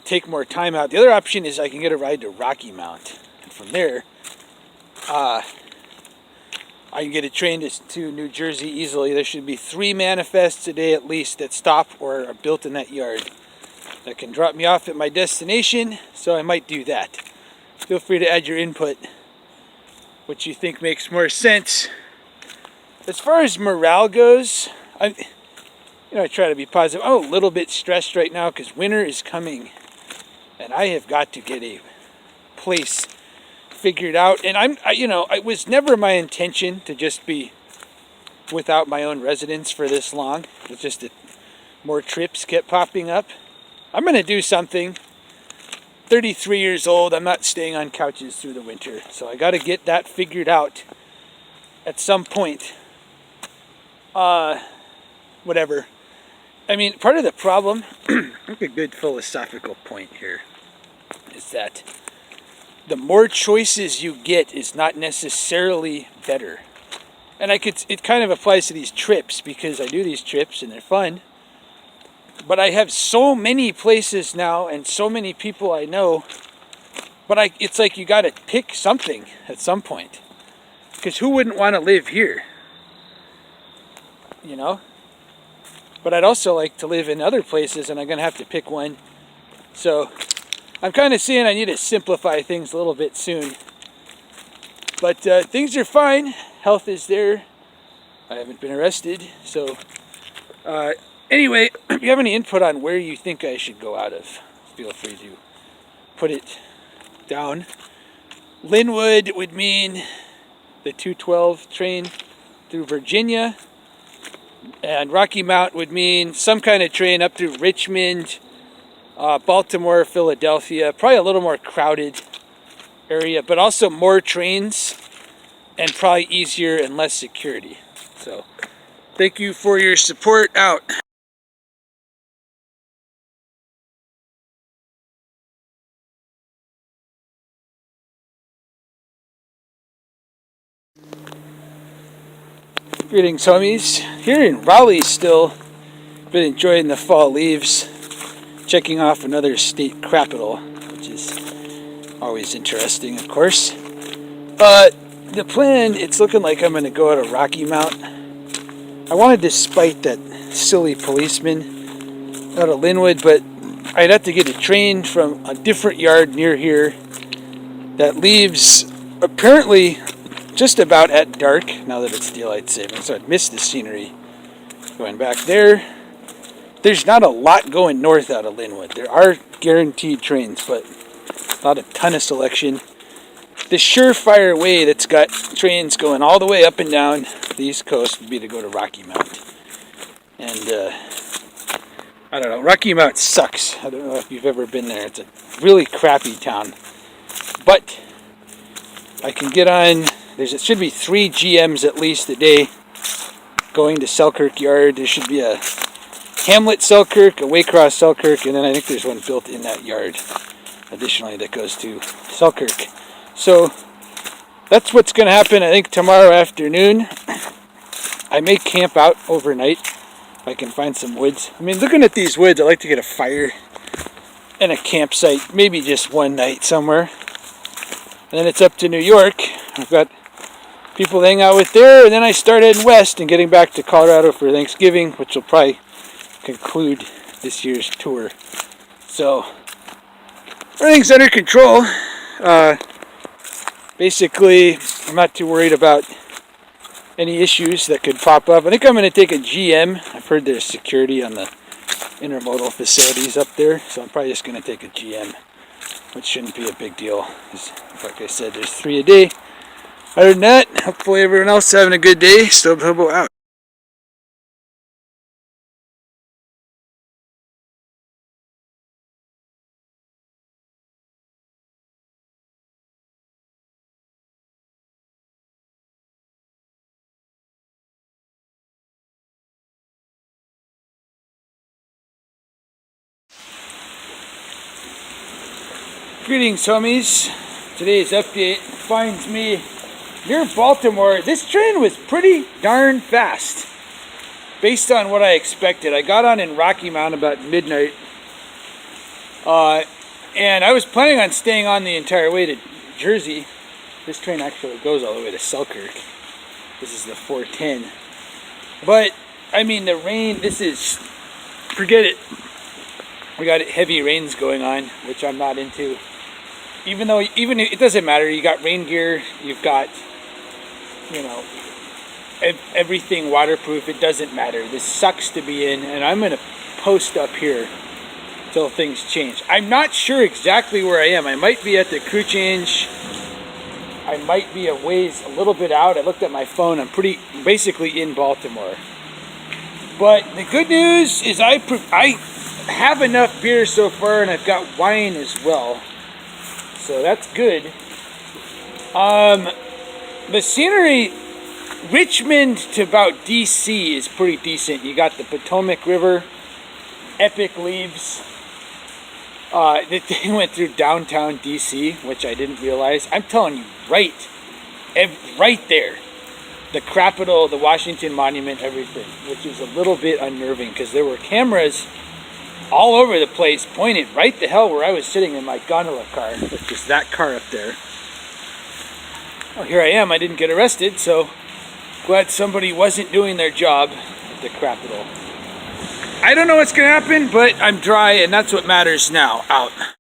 take more time out. The other option is I can get a ride to Rocky Mount, and from there, I can get a train to New Jersey easily. There should be 3 manifests a day at least that stop or are built in that yard that can drop me off at my destination, so I might do that. Feel free to add your input, what you think makes more sense. As far as morale goes, I try to be positive. I'm a little bit stressed right now because winter is coming, and I have got to get a place figured out. And it was never my intention to just be without my own residence for this long. It's just that more trips kept popping up. I'm going to do something. 33 years old, I'm not staying on couches through the winter, so I got to get that figured out at some point. Whatever. I mean, part of the problem, I think a good philosophical point here is that the more choices you get is not necessarily better. And it kind of applies to these trips, because I do these trips and they're fun. But I have so many places now and so many people I know. But it's like you got to pick something at some point. Because who wouldn't want to live here? You know? But I'd also like to live in other places, and I'm going to have to pick one. So I'm kind of seeing I need to simplify things a little bit soon. But things are fine. Health is there. I haven't been arrested. So anyway, if you have any input on where you think I should go out of, feel free to put it down. Linwood would mean the 212 train through Virginia. And Rocky Mount would mean some kind of train up through Richmond, Baltimore, Philadelphia. Probably a little more crowded area, but also more trains and probably easier and less security. So thank you for your support. Out. Greetings, homies. Here in Raleigh still. Been enjoying the fall leaves. Checking off another state capital, which is always interesting, of course. The plan, it's looking like I'm going to go to Rocky Mount. I wanted to spite that silly policeman out of Linwood, but I'd have to get a train from a different yard near here that leaves apparently just about at dark, now that it's daylight saving, so I'd missed the scenery going back there. There's not a lot going north out of Linwood. There are guaranteed trains, but not a ton of selection. The surefire way that's got trains going all the way up and down the East Coast would be to go to Rocky Mount. And I don't know, Rocky Mount sucks. I don't know if you've ever been there. It's a really crappy town. But I can get on, it should be 3 GMs at least a day going to Selkirk Yard. There should be a Hamlet Selkirk, a Waycross Selkirk, and then I think there's one built in that yard additionally that goes to Selkirk. So that's what's going to happen, I think, tomorrow afternoon. I may camp out overnight if I can find some woods. I mean, looking at these woods, I like to get a fire and a campsite, maybe just one night somewhere. And then it's up to New York. I've got people to hang out with there, and then I start heading west and getting back to Colorado for Thanksgiving, which will probably conclude this year's tour. So everything's under control. Basically, I'm not too worried about any issues that could pop up. I think I'm going to take a GM. I've heard there's security on the intermodal facilities up there, so I'm probably just going to take a GM, which shouldn't be a big deal. Like I said, there's 3 a day. Other than that, hopefully everyone else is having a good day. Stobe The Hobo out. Greetings, homies. Today's update finds me near Baltimore. This train was pretty darn fast based on what I expected. I got on in Rocky Mount about midnight, and I was planning on staying on the entire way to Jersey. This train actually goes all the way to Selkirk. This is the 410. But, I mean, the rain, forget it. We got heavy rains going on, which I'm not into. Even it doesn't matter, you got rain gear, you've got, you know, everything waterproof, it doesn't matter. This sucks to be in, and I'm going to post up here until things change. I'm not sure exactly where I am. I might be at the crew change. I might be a little bit out. I looked at my phone. I'm basically in Baltimore. But the good news is I have enough beer so far, and I've got wine as well. So that's good. The scenery, Richmond to about DC is pretty decent. You got the Potomac River, epic leaves. The thing went through downtown DC, which I didn't realize. I'm telling you, right there. The Capitol, the Washington Monument, everything, which is a little bit unnerving because there were cameras all over the place pointed right the hell where I was sitting in my gondola car, which is that car up there. Well, here I am. I didn't get arrested, so glad somebody wasn't doing their job at the Capitol. I don't know what's going to happen, but I'm dry, and that's what matters now. Out.